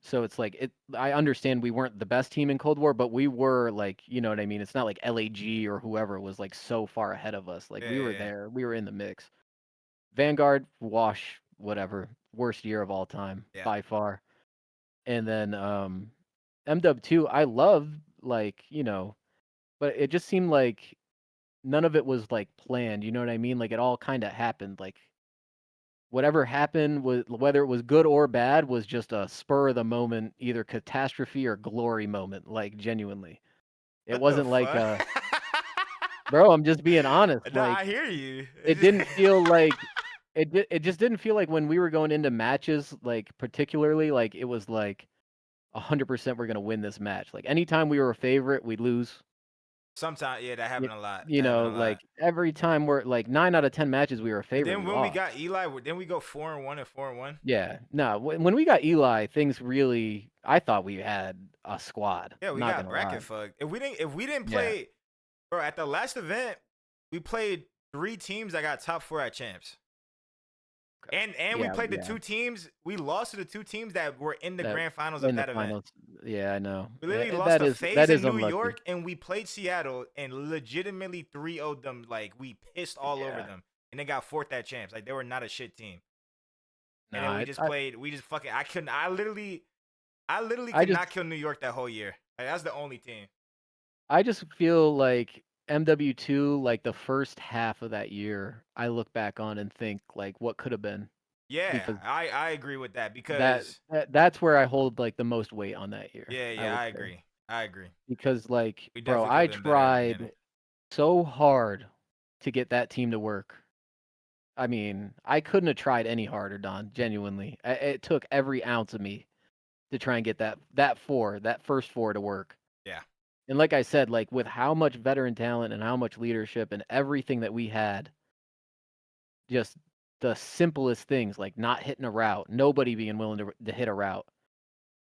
So it's like I understand we weren't the best team in Cold War, but we were like, you know what I mean? It's not like LAG or whoever was like so far ahead of us. Like Yeah, we yeah, were yeah. there. We were in the mix. Vanguard, wash, whatever. Worst year of all time Yeah. by far. And then MW2, I love like, you know, but it just seemed like none of it was like planned, you know what I mean? Like it all kind of happened. Like whatever happened was whether it was good or bad was just a spur of the moment, either catastrophe or glory moment, like genuinely. It What the wasn't like fuck? bro, I'm just being honest. Nah, Like I hear you. it It's just didn't feel like it just didn't feel like when we were going into matches, like particularly like it was like 100% we're gonna win this match. Like anytime we were a favorite, we'd lose. sometimes, yeah, that You, happened a lot. you That happened know, a lot. like every time we're like 9 out of 10 matches we were a And favorite, then we when we lost. got Eli, then we go 4-1 and 4-1. Yeah, no. When we got Eli, things really. I thought we had a squad. Yeah, we Not got gonna bracket lie. fucked. If we didn't Yeah. play, bro, at the last event, we played 3 teams that got top 4 at champs. Okay. And we Yeah. played the Yeah. 2 teams. We lost to the 2 teams that were in the That grand finals of in the that event. finals. Yeah, I know. We literally lost That to is FaZe in New unlucky. York, and we played Seattle, and legitimately 3-0'd them. Like we pissed all over Yeah. them, and they got fourth at champs. Like they were not a shit team. And then Nah. we just played. We just fucking. I couldn't. I literally I could just not kill New York that whole year. Like, that's the only team. I just feel like MW2, like the first half of that year, I look back on and think like what could have been Yeah, because I agree with that because that's where I hold like the most weight on that year. yeah, I yeah, would I say agree. I agree. because like We bro, definitely could I have been better at the beginning. tried so hard to get that team to work. I mean, I couldn't have tried any harder, Don. Genuinely, it took every ounce of me to try and get that first four to work. Yeah. And like I said, like with how much veteran talent and how much leadership and everything that we had, just the simplest things like not hitting a route, nobody being willing to hit a route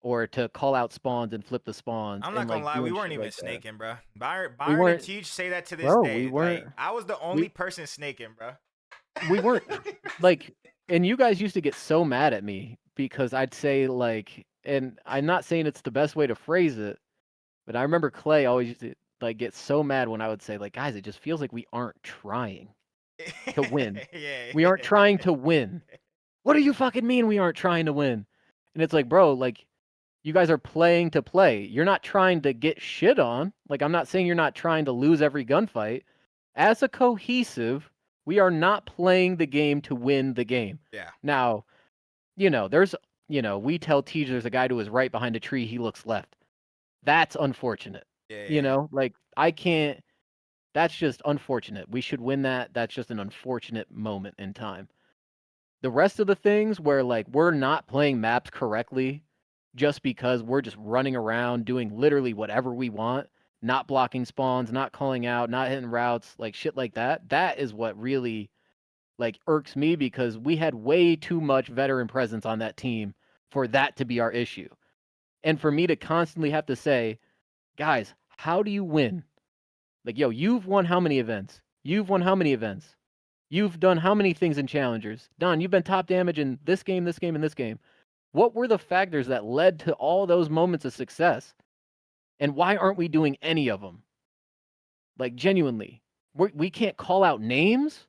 or to call out spawns and flip the spawns I'm and not gonna like lie, we doing weren't shit even like that. snaking, bro. We Byron and weren't, Teach say that to this bro. We day. weren't. Like I was the only We person snaking, bro. we weren't like, and you guys used to get so mad at me because I'd say like, and I'm not saying it's the best way to phrase it, but I remember Clay always used to. like get so mad when I would say like, guys, it just feels like we aren't trying to win. Yeah. We aren't trying to win. What do you fucking mean we aren't trying to win? And it's like, bro, like you guys are playing to play. You're not trying to get shit on. Like I'm not saying you're not trying to lose every gunfight. As a cohesive, we are not playing the game to win the game. Yeah. Now, we tell Teej there's a guy to his right behind a tree, he looks left. That's unfortunate. Yeah. Like I can't, that's just unfortunate. We should win that. That's just an unfortunate moment in time. The rest of the things where like we're not playing maps correctly just because we're just running around doing literally whatever we want, not blocking spawns, not calling out, not hitting routes, like shit like that. That is what really like irks me because we had way too much veteran presence on that team for that to be our issue. And for me to constantly have to say, guys, how do you win? Like, yo, you've won how many events? You've won how many events? You've done how many things in challengers? Don, you've been top damage in this game, this game, and this game. What were the factors that led to all those moments of success? And why aren't we doing any of them? Like, genuinely. We can't call out names.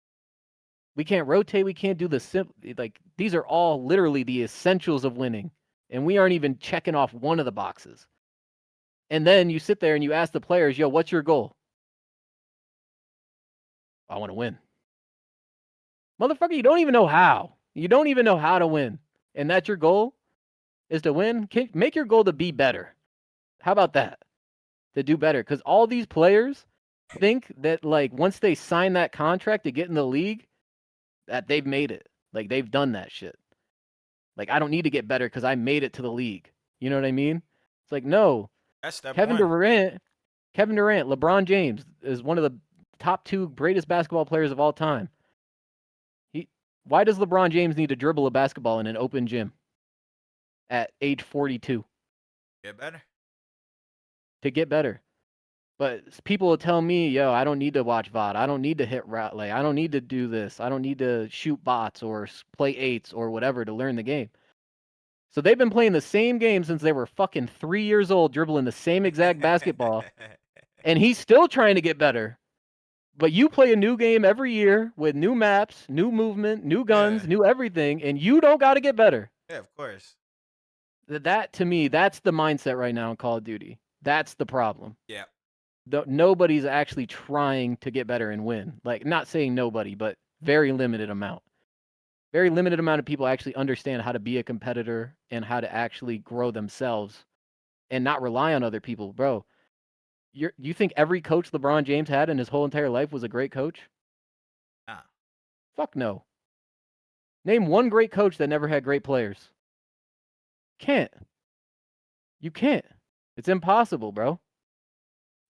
We can't rotate. We can't do the like, these are all literally the essentials of winning. And we aren't even checking off one of the boxes. And then you sit there and you ask the players, yo, what's your goal? I want to win. Motherfucker, you don't even know how. You don't even know how to win. And that's your goal? Is to win? Make your goal to be better. How about that? To do better. Because all these players think that, like, once they sign that contract to get in the league, that they've made it. Like, they've done that shit. Like, I don't need to get better because I made it to the league. You know what I mean? It's like, no. That's step Kevin one. Durant, LeBron James is one of the top 2 greatest basketball players of all time. Why does LeBron James need to dribble a basketball in an open gym at age 42? Get better. To get better. But people will tell me, yo, I don't need to watch VOD. I don't need to hit route lay. I don't need to do this. I don't need to shoot bots or play 8s or whatever to learn the game. So they've been playing the same game since they were fucking 3 years old, dribbling the same exact basketball. And he's still trying to get better. But you play a new game every year with new maps, new movement, new guns, new everything, and you don't got to get better. Yeah, of course. That, to me, that's the mindset right now in Call of Duty. That's the problem. Yeah. Nobody's actually trying to get better and win. Like, not saying nobody, but very limited amount. Very limited amount of people actually understand how to be a competitor and how to actually grow themselves and not rely on other people. Bro, you think every coach LeBron James had in his whole entire life was a great coach? Nah. Fuck no. Name one great coach that never had great players. Can't. You can't. It's impossible, bro.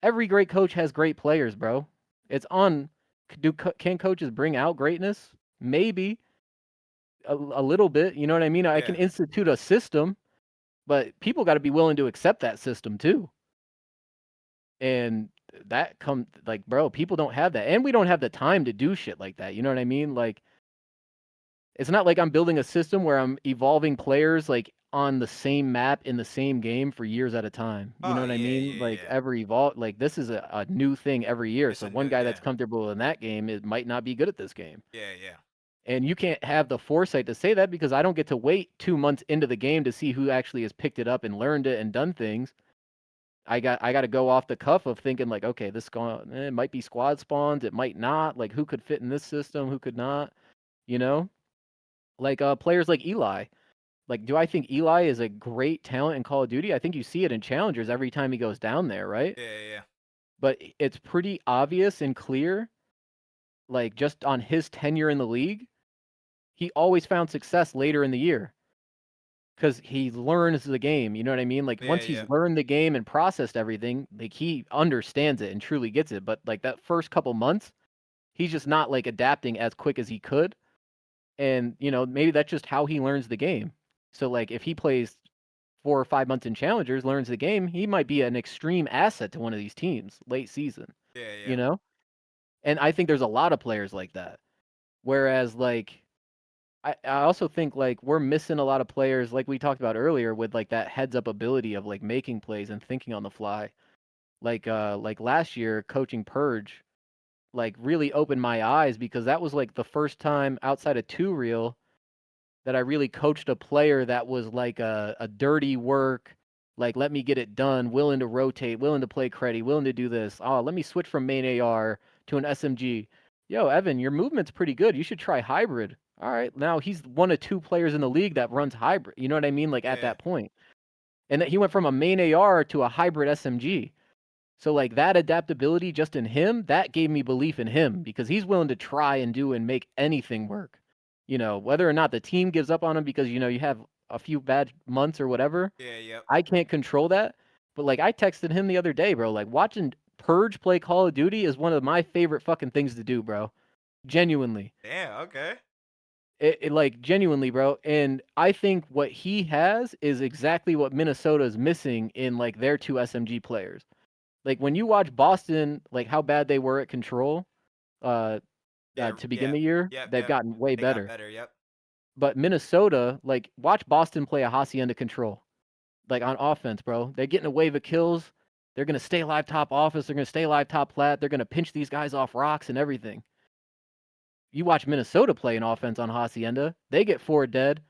Every great coach has great players, bro. It's on. Can coaches bring out greatness? Maybe a little bit. You know what I mean? I can institute a system, but people got to be willing to accept that system too. And that like, bro, people don't have that, and we don't have the time to do shit like that. You know what I mean? Like, it's not like I'm building a system where I'm evolving players like on the same map in the same game for years at a time. You know what I mean? Like ever evolve. Like this is a new thing every year. So one guy that's comfortable in that game might not be good at this game. Yeah. And you can't have the foresight to say that because I don't get to wait 2 months into the game to see who actually has picked it up and learned it and done things. I got to go off the cuff of thinking like, okay, it might be squad spawns, it might not. Like who could fit in this system, who could not, you know? Like players like Eli. Like, do I think Eli is a great talent in Call of Duty? I think you see it in challengers every time he goes down there, right? Yeah. But it's pretty obvious and clear, like just on his tenure in the league, he always found success later in the year because he learns the game. You know what I mean? Like once he's learned the game and processed everything, like he understands it and truly gets it. But like that first couple months, he's just not like adapting as quick as he could. And, maybe that's just how he learns the game. So, like, if he plays 4 or 5 months in challengers, learns the game, he might be an extreme asset to one of these teams late season. Yeah. And I think there's a lot of players like that. Whereas, like, I also think, like, we're missing a lot of players, like we talked about earlier, with, like, that heads-up ability of, like, making plays and thinking on the fly. Like last year coaching Purge, like really opened my eyes because that was like the first time outside of two reel that I really coached a player that was like a dirty work, like let me get it done, willing to rotate, willing to play creddy, willing to do this. Oh, let me switch from main AR to an SMG. Yo, Evan, your movement's pretty good. You should try hybrid. All right, now he's one of two players in the league that runs hybrid. You know what I mean? Like at Yeah. that point, and that he went from a main AR to a hybrid SMG. So like that adaptability just in him, that gave me belief in him because he's willing to try and do and make anything work. You know, whether or not the team gives up on him because you have a few bad months or whatever, Yeah. Yep. I can't control that. But like I texted him the other day, bro, like watching Purge play Call of Duty is one of my favorite fucking things to do, bro. Genuinely. Damn. Okay. It like genuinely, bro. And I think what he has is exactly what Minnesota is missing in like their two SMG players. Like when you watch Boston, like how bad they were at control uh, Yeah. to begin Yeah. the year, Yep. they've Yep. gotten way They got better. better. Yep. But Minnesota, like watch Boston play a hacienda control, like on offense, bro. They're getting a wave of kills. They're gonna stay alive top office. They're gonna stay alive top plat. They're gonna pinch these guys off rocks and everything. You watch Minnesota play an offense on hacienda. They get four dead.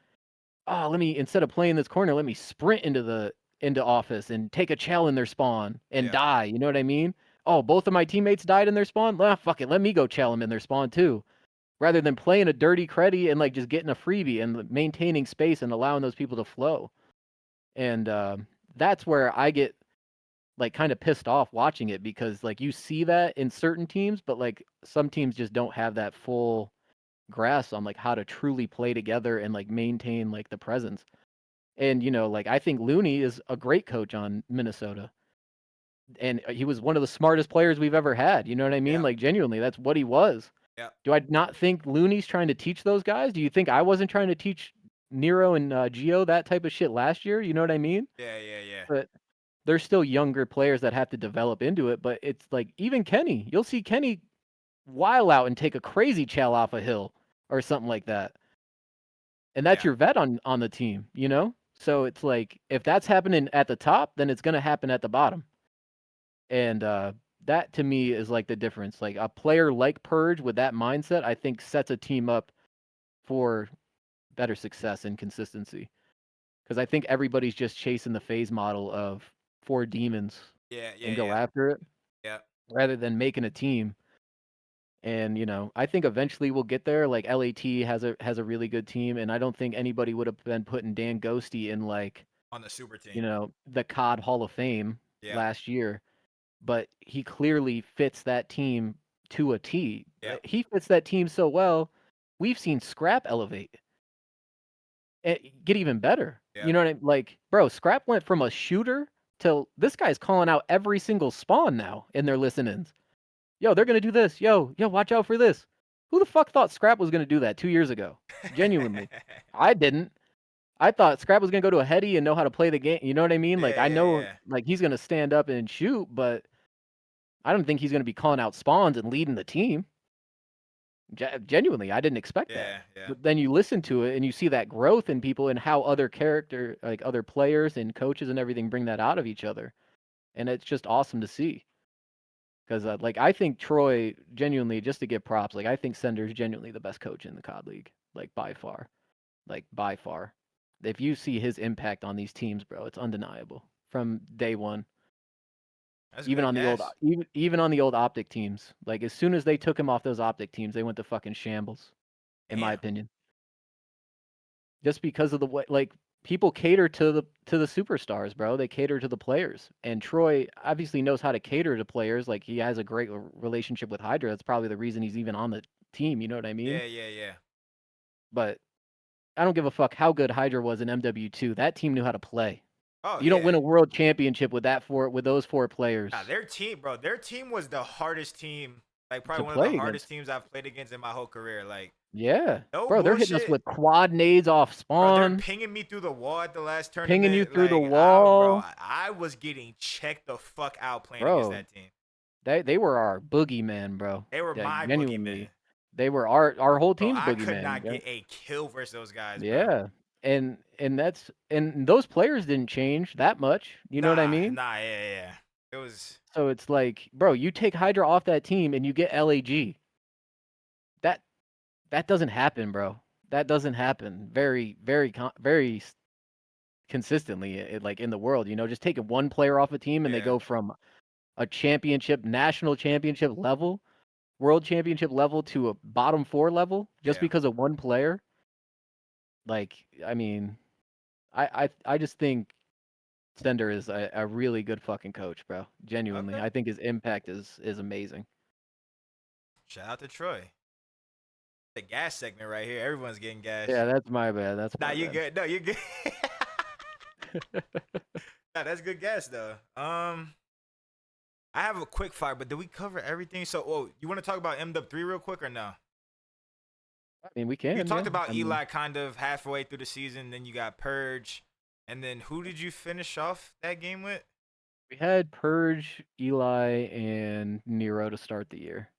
Oh, let me instead of playing this corner, let me sprint into office and take a chell in their spawn and Yeah. die. You know what I mean? Oh, both of my teammates died in their spawn. Well, fuck it, let me go chell them in their spawn too. Rather than playing a dirty creddy and like just getting a freebie and maintaining space and allowing those people to flow. And that's where I get like kind of pissed off watching it because like you see that in certain teams, but like some teams just don't have that full grasp on like how to truly play together and like maintain like the presence. And like I think Looney is a great coach on Minnesota. And he was one of the smartest players we've ever had. You know what I mean? Yeah. Like genuinely, that's what he was. Yeah. Do I not think Looney's trying to teach those guys? Do you think I wasn't trying to teach Nero and Geo that type of shit last year? You know what I mean? Yeah. Yeah. Yeah. But they're still younger players that have to develop into it. But it's like even Kenny, you'll see Kenny while out and take a crazy chow off a hill or something like that. And that's Yeah. your vet on the team, you know? So it's like if that's happening at the top, then it's gonna happen at the bottom. And that to me is like the difference. Like a player like Purge with that mindset, I think sets a team up for better success and consistency. Because I think everybody's just chasing the phase model of four demons Yeah. and Yeah. go Yeah. after it Yeah. rather than making a team. And I think eventually we'll get there. Like LAT has a really good team, and I don't think anybody would have been putting Dan Ghosty in like On the super team. the COD Hall of Fame Yeah. last year, but he clearly fits that team to a T. Yeah. He fits that team so well. We've seen Scrap elevate and get even better. Yeah. You know what I mean? Like, bro, Scrap went from a shooter to this guy's calling out every single spawn now in their listen-ins. Yo, they're gonna do this. Yo, watch out for this. Who the fuck thought Scrap was gonna do that 2 years ago? Genuinely, I didn't. I thought Scrap was gonna go to a heady and know how to play the game. You know what I mean? Like Yeah. I Yeah. know, Yeah. like he's gonna stand up and shoot, but I don't think he's gonna be calling out spawns and leading the team. Genuinely, I didn't expect that. Yeah. Yeah. But then you listen to it and you see that growth in people and how other like other players and coaches and everything bring that out of each other, and it's just awesome to see. Because like I think Troy genuinely, just to give props, like I think Sender's genuinely the best coach in the COD League, like by far, like by far. If you see his impact on these teams, bro, it's undeniable from day one. That's Even good on the old, gas. even on the old Optic teams, like as soon as they took him off those Optic teams, they went to fucking shambles, in my Damn. opinion. Just because of the way, like people cater to the superstars, bro. They cater to the players, and Troy obviously knows how to cater to players. Like he has a great relationship with Hydra. That's probably the reason he's even on the team. You know what I mean? Yeah. Yeah. Yeah. But I don't give a fuck how good Hydra was in MW2. That team knew how to play. Oh You don't yeah. win a world championship with those four Nah, players their team, bro. Their team was the hardest team. Like to probably one of the play hardest against. teams I've played against in my whole career. Like Yeah, no bro, they're hitting us bullshit. with quad nades off Bro, they're spawn, pinging me through the wall at the last pinging you tournament. through the Like bro, wall, I was getting checked the fuck out playing against bro. that team. They were our boogeyman, bro. They were Yeah, my boogeyman. genuinely, they were our whole Bro, team's I could boogeyman. not get a kill versus those guys, bro. Yeah, and those players didn't change that much. You know what I Nah, mean? nah, yeah, yeah. It was. So it's like, bro, you take Hydra off that team and you get LAG. That that doesn't happen, bro. That doesn't happen very consistently, like in the world. Just taking one player off a team and they Yeah. go from a championship, national championship level, world championship level to a bottom four level just Yeah. because of one player. Like, I mean, I just think Stender is a really good fucking coach, bro. Genuinely, Okay. I think his impact is amazing. Shout out to Troy. The gas segment right here. Everyone's getting gas. Yeah, that's my bad. That's Nah, my you bad. good. No, you good. Nah, that's good gas though. I have a quick fire, but did we cover everything? So, you want to talk about MW3 real quick or no? I mean, we You can, talked yeah. about I mean, Eli kind of halfway through the season, then you got Purge, and then who did you finish off that game with? we had Purge, Eli, and Nero to start the year,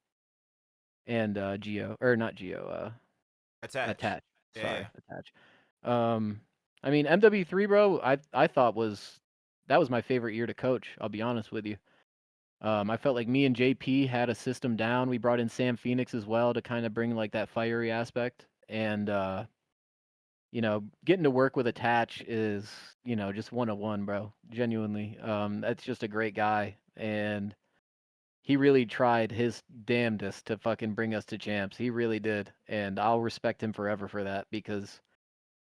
and Geo or not Geo, Attach. Attach. Yeah, yeah. Sorry, Attach. Um, I mean, MW3, bro. I thought that was my favorite year to coach. I'll be honest with you. I felt like me and JP had a system down. We brought in Sam Phoenix as well to kind of bring like that fiery aspect. And getting to work with Attach is, just 101, bro. Genuinely. That's just a great guy. And he really tried his damnedest to fucking bring us to champs. He really did. And I'll respect him forever for that because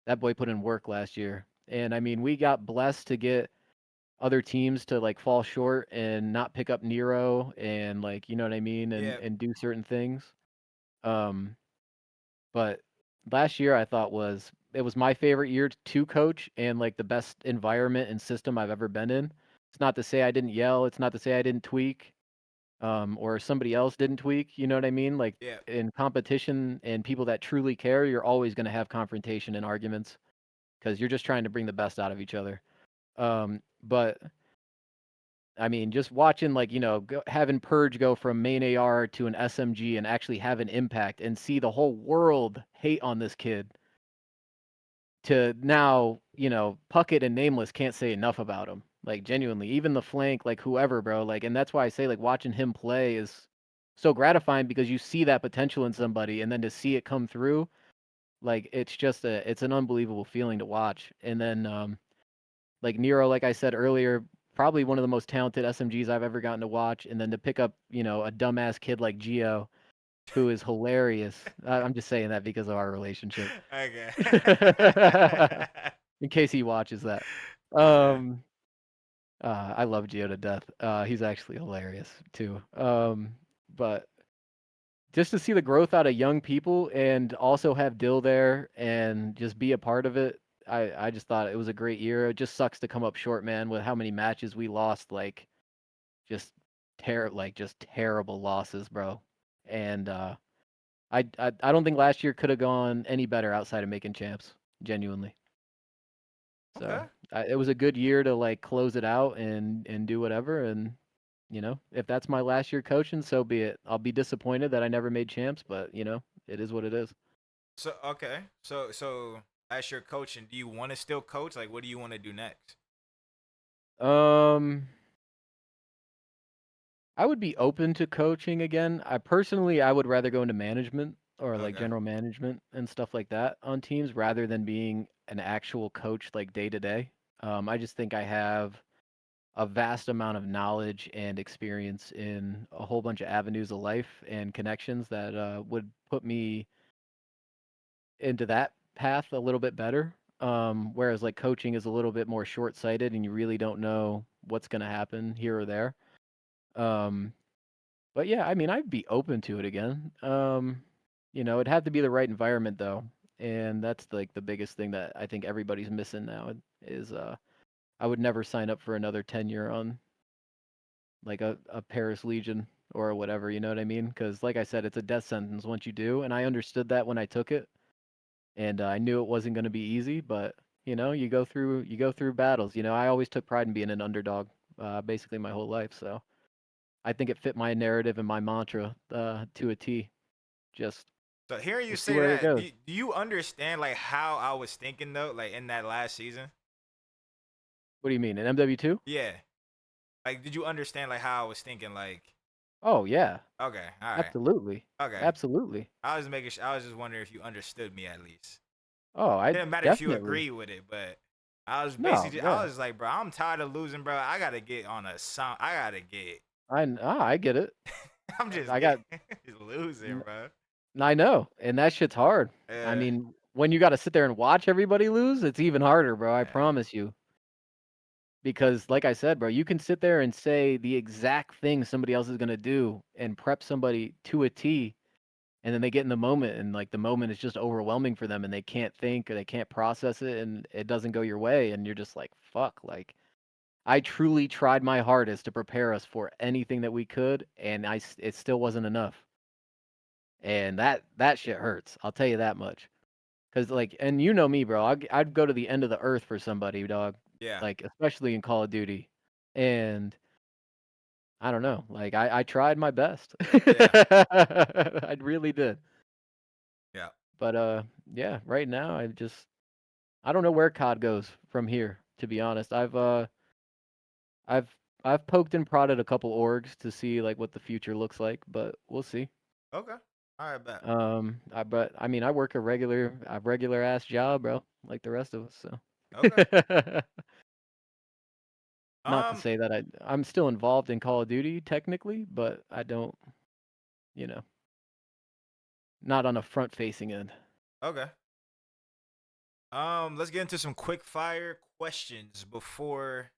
that boy put in work last year. And I mean, we got blessed to get other teams to like fall short and not pick up Nero and like you know what I mean Yeah. and do certain things. Um, but last year I thought it was my favorite year to coach and like the best environment and system I've ever been in. It's not to say I didn't yell. It's not to say I didn't tweak. Or somebody else didn't tweak. You know what I mean? Like Yeah. in competition and people that truly care, you're always going to have confrontation and arguments because you're just trying to bring the best out of each other. But I mean, just watching like having Purge go from main AR to an SMG and actually have an impact and see the whole world hate on this kid. To now, Puckett and Nameless can't say enough about him. Like genuinely, even the flank, like whoever, bro. Like, and that's why I say like watching him play is so gratifying because you see that potential in somebody, and then to see it come through, like it's an unbelievable feeling to watch. And then like Nero, like I said earlier, probably one of the most talented SMGs I've ever gotten to watch. And then to pick up, a dumbass kid like Geo, who is hilarious. I'm just saying that because of our relationship. Okay. In case he watches that. Okay. Um, I love Geo to death. He's actually hilarious too. But just to see the growth out of young people and also have Dill there and just be a part of it, I just thought it was a great year. It just sucks to come up short, man, with how many matches we lost, like just just terrible losses, bro. And I don't think last year could have gone any better outside of making champs, genuinely. So Okay. it was a good year to like close it out and do whatever. And if that's my last year coaching, so be it. I'll be disappointed that I never made champs, but it is what it is. So okay. So as you're coaching, do you want to still coach? Like, what do you want to do next? Um, I would be open to coaching again. I would rather go into management or like Okay. general management and stuff like that on teams rather than being an actual coach like day to day. I just think I have a vast amount of knowledge and experience in a whole bunch of avenues of life and connections that would put me into that path a little bit better. Whereas like coaching is a little bit more short sighted and you really don't know what's going to happen here or there. Um, but yeah, I mean, I'd be open to it again. It'd have to be the right environment though. And that's like the biggest thing that I think everybody's missing now is I would never sign up for another tenure on like a Paris Legion or whatever, you know what I mean? Because like I said, it's a death sentence once you do, and I understood that when I took it, and I knew it wasn't going to be easy. But you go through battles. I always took pride in being an underdog, basically my whole life. So I think it fit my narrative and my mantra to a T. Just So hearing you we'll see say where it that, goes. do you understand like how I was thinking though, like in that last season? What do you mean, an MW2? Yeah. Like, did you understand like how I was thinking? Like, Oh yeah, okay, all right, absolutely, okay. absolutely. I was making. I was just wondering if you understood me at least. Oh, I Didn't matter if you definitely. agree with it, but I was No, basically. I yeah. was like, bro, I'm tired of losing, bro. I gotta get on a song. I gotta get. I get it. I'm just I got. getting just losing, n- bro. I know, and that shit's hard. I Yeah, mean, when you got to sit there and watch everybody lose, it's even harder, bro. I yeah, promise you. Because, like I said, bro, you can sit there and say the exact thing somebody else is gonna do and prep somebody to a T, and then they get in the moment, and like the moment is just overwhelming for them, and they can't think or they can't process it, and it doesn't go your way, and you're just like, fuck. Like, I truly tried my hardest to prepare us for anything that we could, and it still wasn't enough. And that shit hurts. I'll tell you that much. Cause like, and you know me, bro. I'd go to the end of the earth for somebody, dog. yeah, Like, especially in Call of Duty. And I don't know. Like, I tried my best. yeah, I really did. yeah. But yeah. Right now, I don't know where COD goes from here. To be honest, I've I've poked and prodded a couple orgs to see like what the future looks like, but we'll see. Okay, all right, bet. But I mean, I work a regular ass job, bro, like the rest of us. Okay. So, not to Um. say that I'm still involved in Call of Duty technically, but I don't, you know, not on a front facing end. Okay. Let's get into some quick fire questions before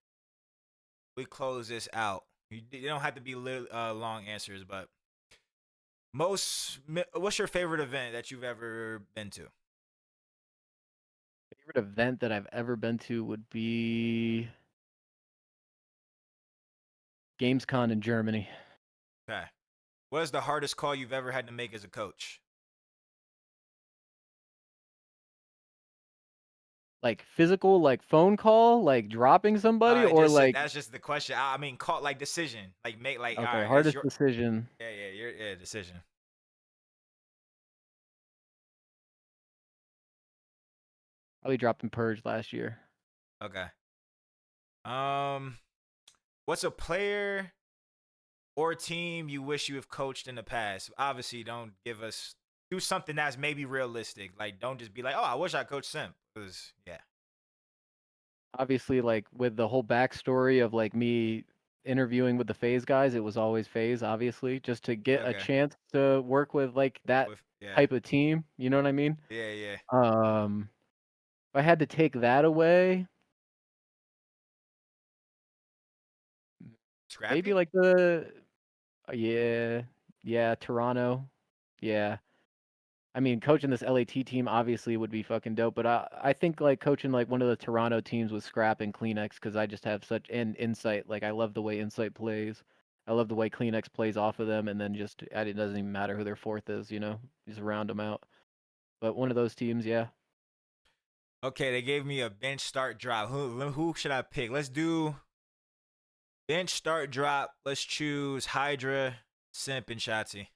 we close this out. You don't have to be long answers, but what's your favorite event that you've ever been to? Favorite event that I've ever been to would be Gamescom in Germany. Okay. What is the hardest call you've ever had to make as a coach? Like physical, like phone call, like dropping somebody, or Just like that's just the question. I mean, call like decision, like make like all okay, right. That's hardest your decision. yeah decision. Probably dropping Purge last year. Okay. Um, what's a player or team you wish you have coached in the past? Obviously, don't give us do something that's maybe realistic. Like, don't just be like, oh, I wish I coached Simp. Cause yeah, Obviously, like with the whole backstory of like me interviewing with the Phase guys, it was always Phase, obviously, just to get a okay, chance to work with like that with yeah, type of team. You know what I mean? yeah. Um, if I had to take that away, maybe Scrappy. like the yeah, yeah, Toronto, yeah. I mean, coaching this LAT team obviously would be fucking dope, but I think like coaching like one of the Toronto teams with Scrap and Kleenex because I just have such an insight. Like I love the way Insight plays. I love the way Kleenex plays off of them, and then just it doesn't even matter who their fourth is, you know, just round them out. But one of those teams, yeah. Okay, they gave me a bench start drop. Who should I pick? Let's do bench start drop. Let's choose Hydra, Simp, and Shotzi.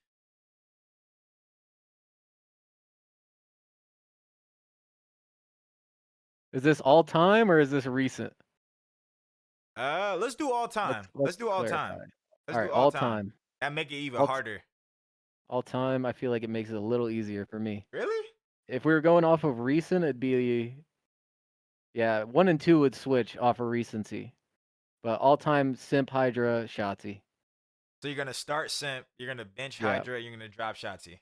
Is this all time or is this recent? Let's do all Let's time. Let's let's do all time. clarify. Let's All do right, all all time. time. That make it even All harder. all time. I feel like it makes it a little easier for me. Really? If we were going off of recent, it'd be yeah, 1 and 2 would switch off of recency. But all time Simp Hydra Shotzi. So you're gonna start Simp, you're gonna bench Yeah, Hydra, you're gonna drop Shotzi.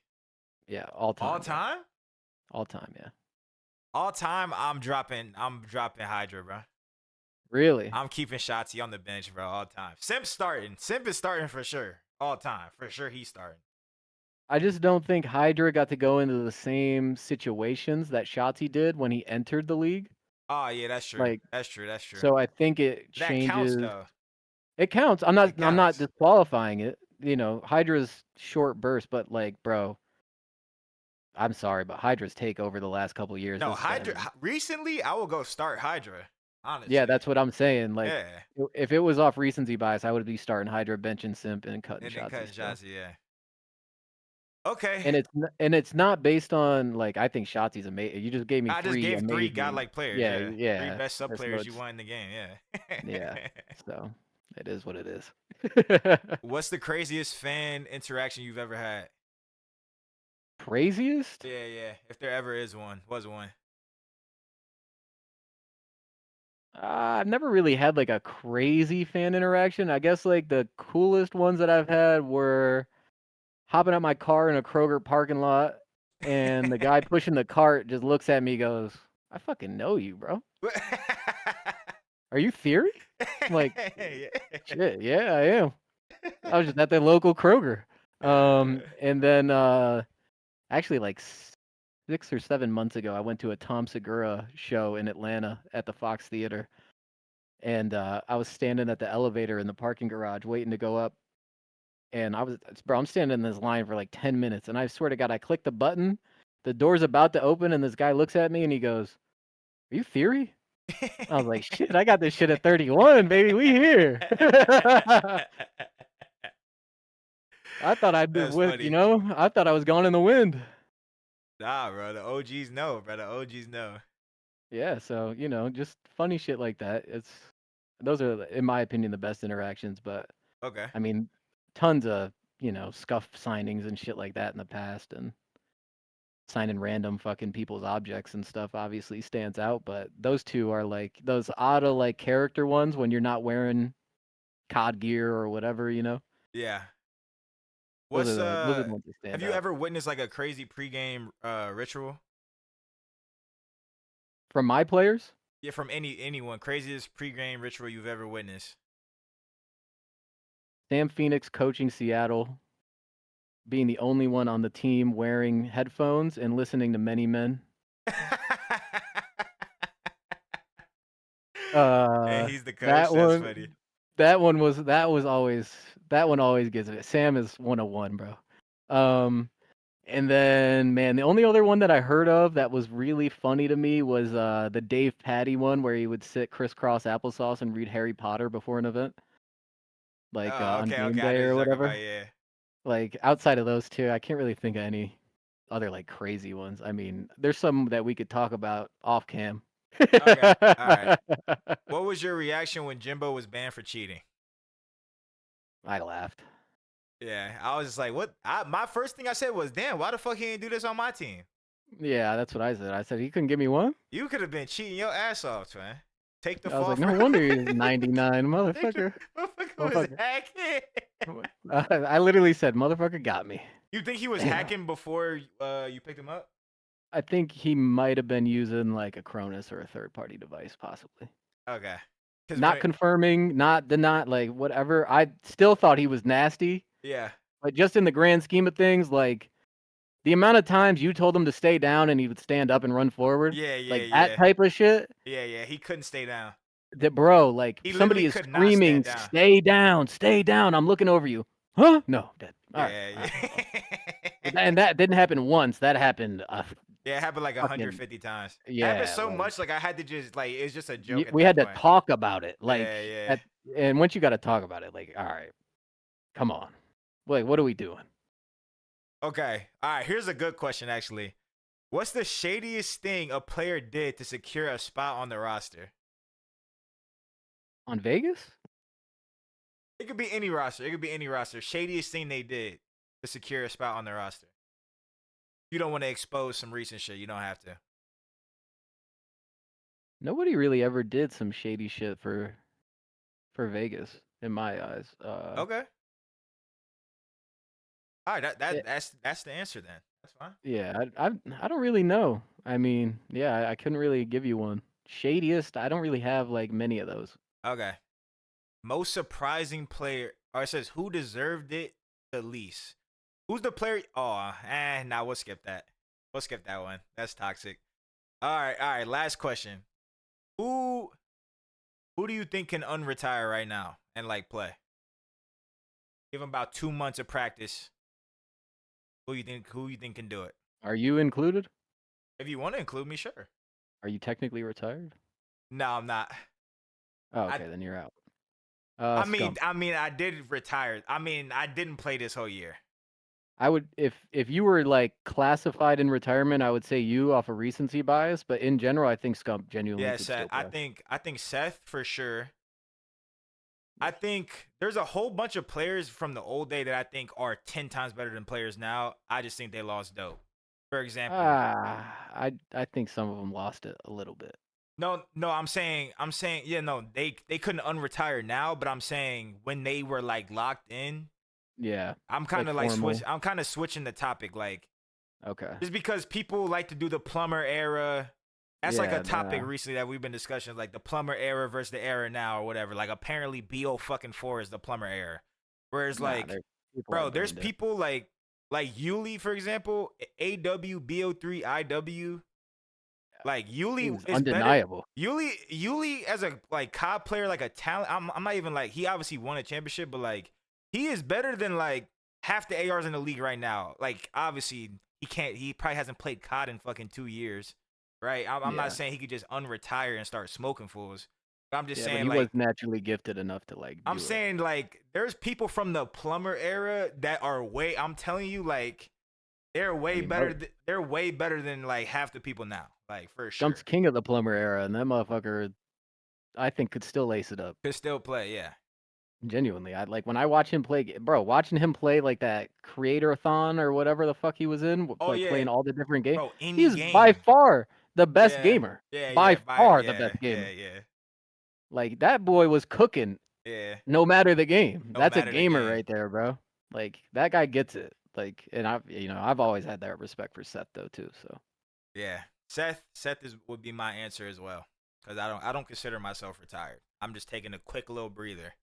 yeah, all All time, bro. time? All time, yeah. All time, I'm dropping Hydra, bro. Really? I'm keeping Shotzi on the bench, bro, all time. Simp's starting. Simp is starting for sure. All time. For sure he's starting. I just don't think Hydra got to go into the same situations that Shotzi did when he entered the league. Oh yeah, that's true. Like, That's true. That's true. so I think it That counts changes. though. It counts. It I'm not counts. disqualifying it. You know, Hydra's short burst, but like, bro, I'm sorry, but Hydra's take over the last couple years No, has Hydra been. recently I will go start Hydra. Yeah, Honestly. that's what I'm saying. Like, Yeah. if it was off recency bias, I would be starting Hydra, benching Simp, and cutting And then Shotzi cutting still. Shotzi, yeah. Okay. And it's not based on like I think Shotzi's amazing. You just gave me I just three gave three amazing. godlike players, Yeah, yeah. Three yeah. best sub That's players you what's want in the game, yeah. yeah. So It is what it is. What's the craziest fan interaction you've ever had? Craziest? Yeah, yeah. If there ever is one, was one. I've never really had like a crazy fan interaction. I guess like the coolest ones that I've had were hopping out my car in a Kroger parking lot, and the guy pushing the cart just looks at me, and goes, "I fucking know you, bro. Are you Theory?" I'm like, shit, yeah, I am. I was just at the local Kroger. And then actually like 6 or 7 months ago, I went to a Tom Segura show in Atlanta at the Fox Theater, and I was standing at the elevator in the parking garage waiting to go up, and bro, I'm standing in this line for like 10 minutes, and I swear to God, I clicked the button, the door's about to open, and this guy looks at me and he goes, "Are you Theory?" I was like, "Shit, I got this shit at 31, baby. We here." I thought I did That's with, funny. I thought I was gone in the wind. Nah, bro. The OGs know, bro. The OGs know. Yeah, so, just funny shit like that. Those are, in my opinion, the best interactions, but Okay. I mean, tons of, scuff signings and shit like that in the past, and signing random fucking people's objects and stuff obviously stands out, but those two are like those auto like character ones when you're not wearing COD gear or whatever, Yeah. Those are What's the ones that have stand you out. ever witnessed like a crazy pregame ritual? From my players, Yeah, from anyone. Craziest pregame ritual you've ever witnessed. Sam Phoenix coaching Seattle, being the only one on the team wearing headphones and listening to Many Men. And he's the coach. That That's funny. one that one always gives it. Sam is 101, bro. And then, man, the only other one that I heard of that was really funny to me was the Dave Patty one where he would sit crisscross applesauce and read Harry Potter before an event, like Oh, on okay, game okay. I know day what or you're talking whatever. about. Yeah. Like outside of those two, I can't really think of any other like crazy ones. I mean, there's some that we could talk about off cam. Okay. All right. What was your reaction when Jimbo was banned for cheating? I laughed. Yeah, I was just like, what? My first thing I said was, damn, why the fuck he didn't do this on my team? Yeah, that's what I said. I said he couldn't give me one. You could have been cheating your ass off, man. Take the I was fall like, no for wonder he's 99, Take the motherfucker. motherfucker was Motherfucker. hacking. I literally said, motherfucker got me. You think he was hacking before you picked him up? I think he might have been using like a Cronus or a third party device, possibly. Okay. Cause Not when confirming, not denying, like whatever. I still thought he was nasty, yeah but just in the grand scheme of things, like the amount of times you told him to stay down and he would stand up and run forward, yeah yeah like that yeah type of shit. yeah he couldn't stay down. That bro, like He somebody literally is could not stand screaming, down. "Stay down, stay down." I'm looking over you. Huh? No, dead. All right, Yeah all right. yeah. And that didn't happen once. That happened Yeah, it happened like fucking 150 times. It happened yeah, so like much, like I had to just like it's just a joke at we had that to point. talk about it. Like Yeah, yeah. at and once you got to talk about it, like all right, come on. Like what are we doing? Okay. All right. Here's a good question, actually. What's the shadiest thing a player did to secure a spot on the roster? On Vegas? It could be any roster. It could be any roster. Shadiest thing they did to secure a spot on the roster. You don't want to expose some recent shit. You don't have to. Nobody really ever did some shady shit for Vegas in my eyes. Okay. All right. Yeah, That's the answer then. That's fine. yeah, I don't really know. I mean, yeah, I couldn't really give you one. Shadiest, I don't really have like many of those. Okay. Most surprising player. Or it says who deserved it the least. Who's the player? Oh, nah, we'll skip that. We'll skip that one. That's toxic. All right. Last question. Who who do you think can unretire right now and like play? Give him about 2 months of practice. Who you think can do it? Are you included? If you want to include me, sure. Are you technically retired? No, I'm not. Oh, I okay, then you're out. I mean Scump. I mean I did retire. I mean I didn't play this whole year. I would if you were like classified in retirement, I would say you off a recency bias, but in general, I think Scump genuinely Yeah, could Seth. still play. I think Seth for sure. I think there's a whole bunch of players from the old day that I think are 10 times better than players now. I just think they lost dope. For example, I think some of them lost it a little bit. no, I'm saying, yeah, no, they couldn't unretire now, but I'm saying when they were like locked in, Yeah, I'm kind like of like formal. I'm kind of switching the topic, like Okay. just because people like to do the plumber era. That's like a Yeah, topic nah, recently that we've been discussing, like the plumber era versus the era now or whatever. Like apparently BO fucking 4 is the plumber era. Whereas nah. like, There, people are bro, there's brain dead. people like Yuli, for example, AW, BO3, IW. Like He Yuli was is better. undeniable. Yuli as a like COD player, like a talent. I'm not even like he obviously won a championship, but like he is better than like half the ARs in the league right now. Like obviously he can't. He probably hasn't played COD in fucking 2 years, right? I'm not Yeah, saying he could just unretire and start smoking fools. But I'm just yeah, but saying he was like naturally gifted enough to like I'm do it. saying like there's people from the plumber era that are way. I'm telling you like they're I way mean, better. They're way better than like half the people now. Like for Gump's sure. king of the plumber era, and that motherfucker, I think, could still lace it up. Could still play, yeah. Genuinely, I like when I watch him play, bro. Watching him play like that creator-a-thon or whatever the fuck he was in, Oh like yeah, playing all the different games. bro. Any He's by game. far the best Yeah, gamer. yeah, By yeah. By far the yeah, best yeah, gamer. yeah, Like that boy was cooking yeah. no matter the game. No That's a matter the gamer game. right there, bro. Like that guy gets it. Like, and I've always had that respect for Seth though too. So Yeah. Seth is would be my answer as well. Cause I don't consider myself retired. I'm just taking a quick little breather.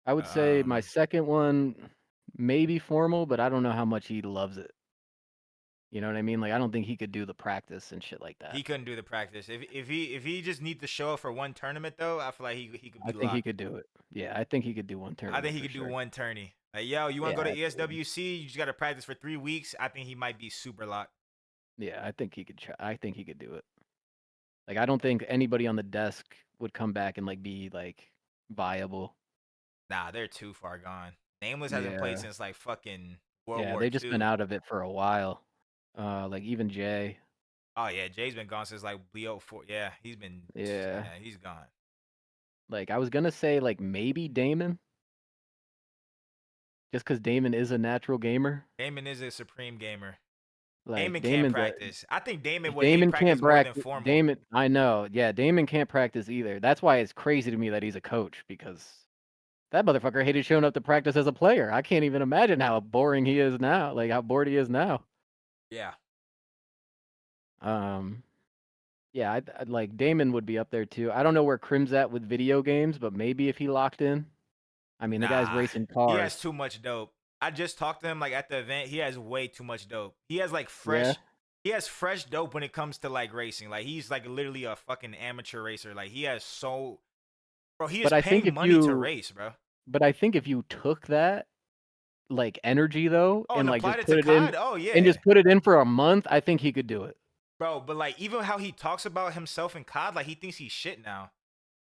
I would say my Um, second one, maybe formal, but I don't know how much he loves it. You know what I mean? Like I don't think he could do the practice and shit like that. he couldn't do the practice. If he just need to show up for one tournament though, I feel like he could I be think he locked. could do it. Yeah, I think he could do one I think tournament he for could do sure. one tourney. Like, yo, you want to Yeah, go to absolutely. ESWC? You just got to practice for 3 weeks. I think he might be super locked. Yeah, I think he could try. I think he could do it. Like I don't think anybody on the desk would come back and like be like viable. Nah, they're too far gone. Nameless hasn't played Yeah. since like fucking World Yeah, War they just been II. out of it for a while. Like even Jay. Oh yeah, Jay's been gone since like BO4. Yeah, Yeah. he's gone. Like I was gonna say like maybe Damon, just because Damon is a natural gamer. Damon is a supreme gamer. Like Damon can't Damon's a practice. I think Damon would hate Damon practice can't more than practice. formal. Damon, I know. Yeah, Damon can't practice either. That's why it's crazy to me that he's a coach because that motherfucker hated showing up to practice as a player. I can't even imagine how boring he is now. Like how bored he is now. Yeah. Um, yeah, I'd like Damon would be up there too. I don't know where Crim's at with video games, but maybe if he locked in. I mean, the guy's Nah, racing he has cars. too much dope. I just talked to him like at the event. He has way too much dope. He has like Yeah, fresh. He has fresh dope when it comes to like racing. Like he's like literally a fucking amateur racer. Like he has so, bro. He is but I think paying if money to you, race, bro. but I think if you took that like energy though Oh, and and like applied just it to put it in COD. Oh and yeah. just put it in for a month, I think he could do it. Bro, but like even how he talks about himself in COD, like he thinks he's shit now.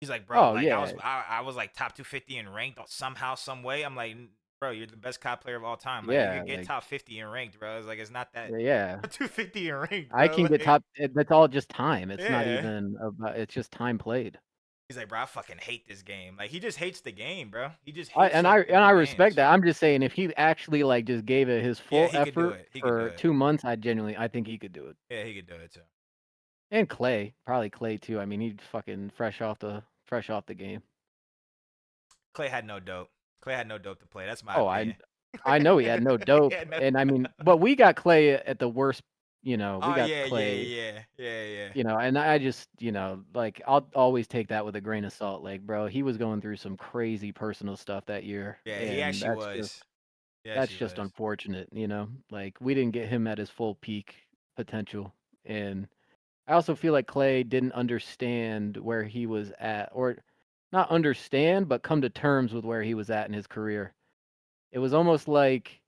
He's like, bro, Oh like yeah, I was like top 250 in ranked somehow, some way. I'm like, bro, you're the best COD player of all time. Like you yeah, could get like top 50 in ranked, bro. It's like it's not that yeah. 250 in ranked, I bro. can get Like, top. That's all just time. It's not yeah. even about. It's just time played. He's like, bro, I fucking hate this game. Like he just hates the game, bro. He just I hates and like I the and new I respect games. that. I'm just saying if he actually like just gave it his Yeah, full he could do effort it. He could do for it. 2 months, I think he could do it. Yeah, he could do it too. And Clay, probably Clay too. I mean, he'd fucking fresh off the game. Clay had no dope. Clay had no dope to play. That's my Oh, opinion. I know he had no dope, Yeah, no. and I mean, but we got Clay at the worst. We Oh got yeah, yeah, Clay. yeah, yeah, yeah. And I just, like I'll always take that with a grain of salt. Like, bro, he was going through some crazy personal stuff that year, Yeah, he and actually was. He that's actually just was. unfortunate. Like we didn't get him at his full peak potential. And I also feel like Clay didn't understand where he was at, or not understand, but come to terms with where he was at in his career. It was almost like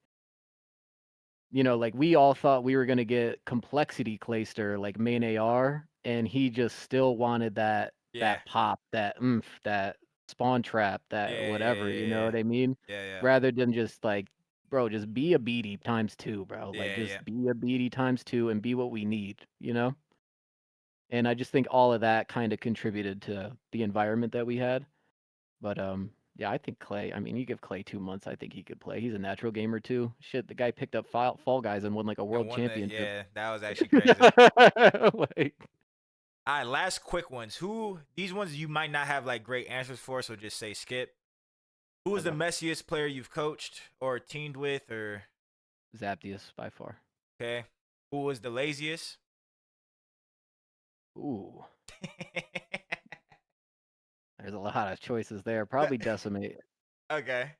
we all thought we were gonna get complexity Clayster, like main AR, and he just still wanted Yeah. that pop, that oomph, that spawn trap, that Yeah, yeah, whatever, you yeah, know yeah. what I mean? Yeah, yeah. Rather than just like, bro, just be a BD times two, bro. Like Yeah, yeah. just be a BD times two and be what we need? And I just think all of that kind of contributed to the environment that we had. But Yeah, I think Clay. I mean, you give Clay 2 months, I think he could play. He's a natural gamer too. Shit, the guy picked up Fall Guys and won like a And world won that. championship. Yeah, that was actually crazy. Like, All right, last quick ones. Who these ones you might not have like great answers for, so just say skip. Who was the okay. messiest player you've coached or teamed with, or Zapdius by far. okay? Who was the laziest? Ooh, there's a lot of choices there. Probably Decimate. Okay.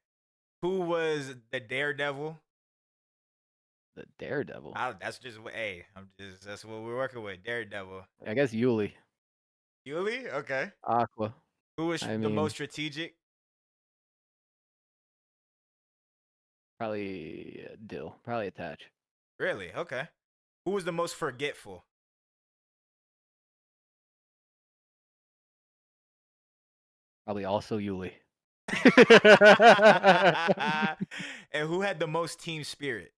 Who was the daredevil? The Daredevil. That's just what. Hey, that's what we're working with. Daredevil. I guess Yuli. Yuli. Okay. Aqua. Who was I the most mean, strategic? probably Dill. Probably Attach. Really? Okay. Who was the most forgetful? Probably also Yuli. And who had the most team spirit?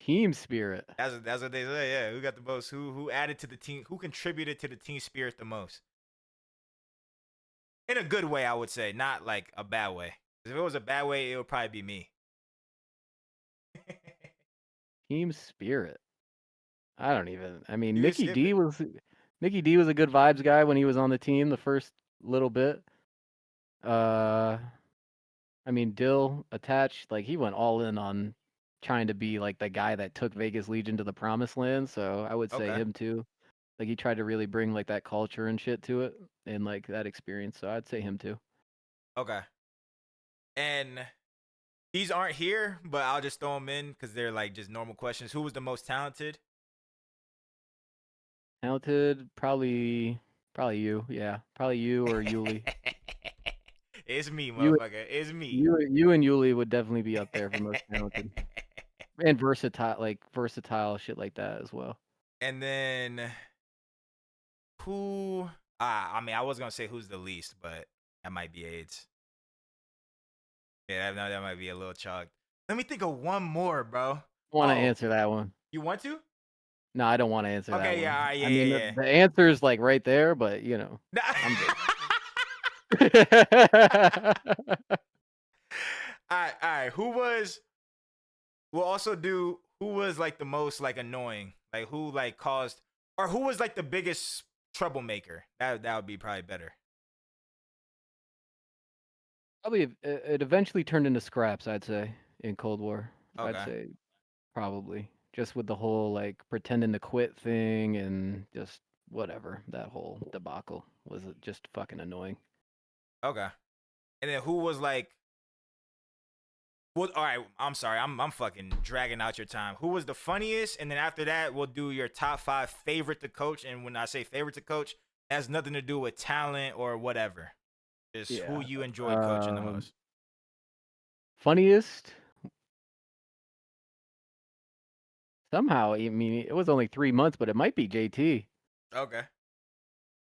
Team spirit. That's what they say. Yeah, who got the most? Who added to the team? Who contributed to the team spirit the most? In a good way, I would say, not like a bad way. If it was a bad way, it would probably be me. Team spirit. I don't even. I mean, You can skip it. Mickey D was a good vibes guy when he was on the team the first little bit. Uh, I mean, Dill attached, like he went all in on trying to be like the guy that took Vegas Legion to the promised land. So I would say Okay. him too. Like he tried to really bring like that culture and shit to it and like that experience. So I'd say him too. Okay. And these aren't here, but I'll just throw them in because they're like just normal questions. Who was the most talented? Talented, probably you. Yeah, probably you or Yuli. It's me, You, motherfucker. It's me. you and Yuli would definitely be up there for most talented and versatile shit like that as well. And then who? I mean, I was gonna say who's the least, but that might be AIDS. Yeah, that might be a little chalk. Let me think of one more, bro. Want to Oh, answer that one? you want to? No, I don't want to answer that Okay, yeah, one. all right, I yeah, mean, yeah, the answer is like right there, but yeah. I'm good. All right. Who was? We'll also do who was like the most like annoying, like who like caused, or who was like the biggest troublemaker. That would be probably better. Probably it eventually turned into scraps, I'd say, in Cold War. I'd Okay, say probably just with the whole like pretending to quit thing and just whatever that whole debacle was just fucking annoying. okay. And then who was like? Well, all right. I'm sorry. I'm fucking dragging out your time. Who was the funniest? And then after that, we'll do your top 5 favorite to coach. And when I say favorite to coach, it has nothing to do with talent or whatever. Just who Yeah. you enjoyed coaching the Um, most. Funniest somehow. I mean, it was only 3 months, but it might be JT. Okay.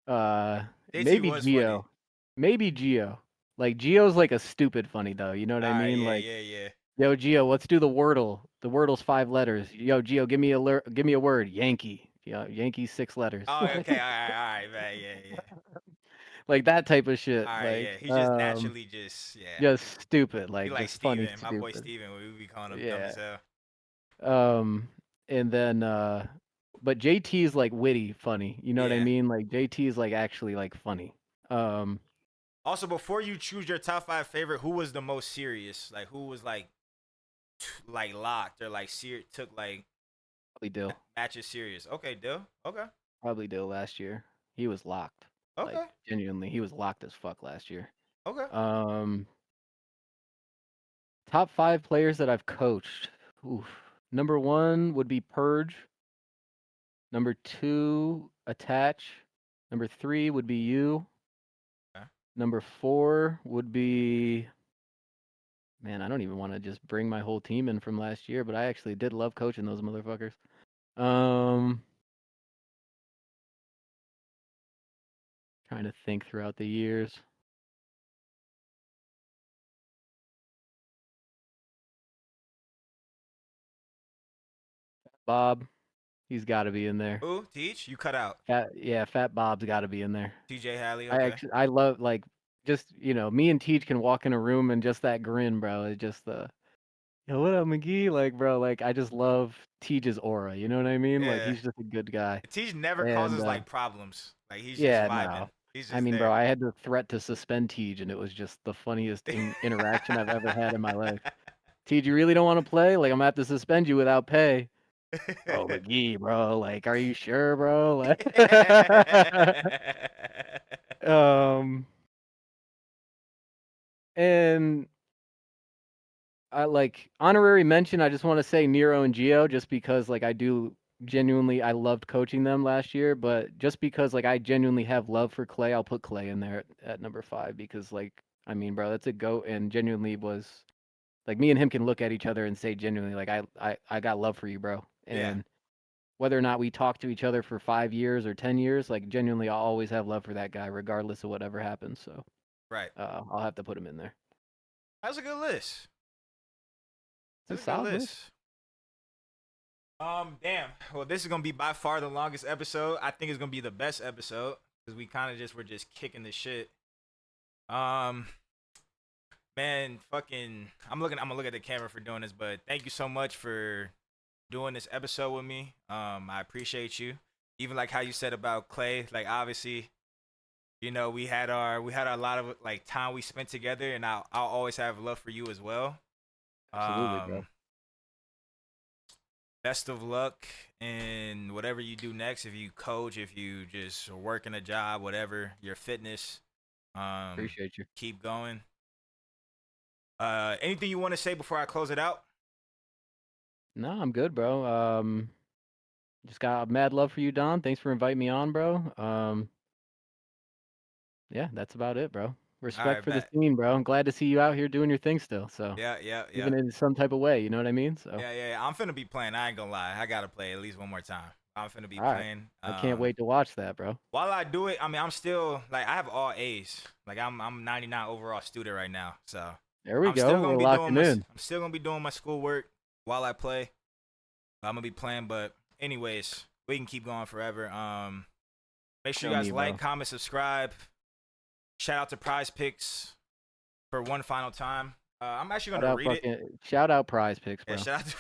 JT Maybe was funny. Geo. Maybe Geo. Like Geo's like a stupid funny though. You know what All I right. mean? Yeah. Like, Yeah. Yeah. yo, Geo, let's do the Wordle. The Wordle's 5 letters. Yo, Geo, give me a word. Yankee. Yeah, Yankee 6 letters. Oh, okay. All right, man. Yeah. Yeah. Like that type of shit. All right. Like, Yeah. He's just naturally just yeah. just stupid. He Like like just funny, Steven, my boy stupid. Steven. We be calling him dumb Yeah. as hell. Um, and then but JT's like witty, funny. You know what I Yeah. mean? Like JT's like actually like funny. Um, Also, before you choose your top 5 favorite, who was the most serious? Like who was like locked or like took like probably Dill. matches serious. Okay, Dill. Okay. Probably Dill last year. He was locked. Like Okay. genuinely, he was locked as fuck last year. Okay. Um, Top 5 players that I've coached. Oof. Number 1 would be Purge. Number 2, Attach. Number 3 would be you. Okay. Number 4 would be, man, I don't even want to just bring my whole team in from last year, but I actually did love coaching those motherfuckers. Trying to think throughout the years. Bob, he's got to be in there. Who? Teach? You cut out. Fat Bob's got to be in there. TJ Halley. Okay. I love like just me and Teach can walk in a room and just that grin, bro. It's just the yo, what up, McGee? Like, bro, like I just love Teach's aura. You know what I mean? Like Yeah. he's just a good guy. Teach never And causes like problems. Like he's just yeah, vibing. no. He's I just mean, bro, there. I had the threat to suspend Teach, and it was just the funniest interaction I've ever had in my life. Teach, you really don't want to play? Like, I'm gonna have to suspend you without pay. Bro, McGee, bro, like, are you sure, bro? Like, and I like honorary mention. I just want to say Nero and Geo, just because like I do genuinely, I loved coaching them last year, but just because like I genuinely have love for Clay, I'll put Clay in there at number 5 because like I mean, bro, that's a goat, and genuinely was like me and him can look at each other and say genuinely like I got love for you, bro, Yeah. and whether or not we talk to each other for 5 years or 10 years, like genuinely, I'll always have love for that guy regardless of whatever happens. So Right. I'll have to put him in there. That was a good list. It's That's a a good solid list. list. Damn. Well, this is gonna be by far the longest episode. I think it's gonna be the best episode because we kind of just were just kicking the shit. Um, man, fucking, I'm gonna look at the camera for doing this, but thank you so much for doing this episode with me. I appreciate you. Even like how you said about Clay, like obviously, we had our lot of like time we spent together, and I'll always have love for you as well. Absolutely, bro. Um, best of luck in whatever you do next. If you coach, if you just are working a job, whatever your fitness, Appreciate you. keep going. Anything you want to say before I close it out? No, I'm good, bro. Just got mad love for you, Don. Thanks for inviting me on, bro. Yeah, that's about it, bro. All Respect right, for the bet. scene, bro. I'm glad to see you out here doing your thing still. So Yeah, yeah, yeah. even in some type of way, you know what I mean? So Yeah. I'm finna be playing. I ain't gonna lie. I gotta play at least one more time. I'm finna be all right, playing. I can't wait to watch that, bro. While I do it, I mean, I'm still like I have all A's. Like I'm 99 overall student right now. So There we go. We're locking in. I'm still gonna be doing my schoolwork while I play. I'm gonna be playing, but anyways, we can keep going forever. Make sure Show you guys me, bro. like, comment, subscribe. Shout out to Prize Picks for one final time. I'm actually gonna read it. Shout out Prize Picks, Yeah, bro. shout out to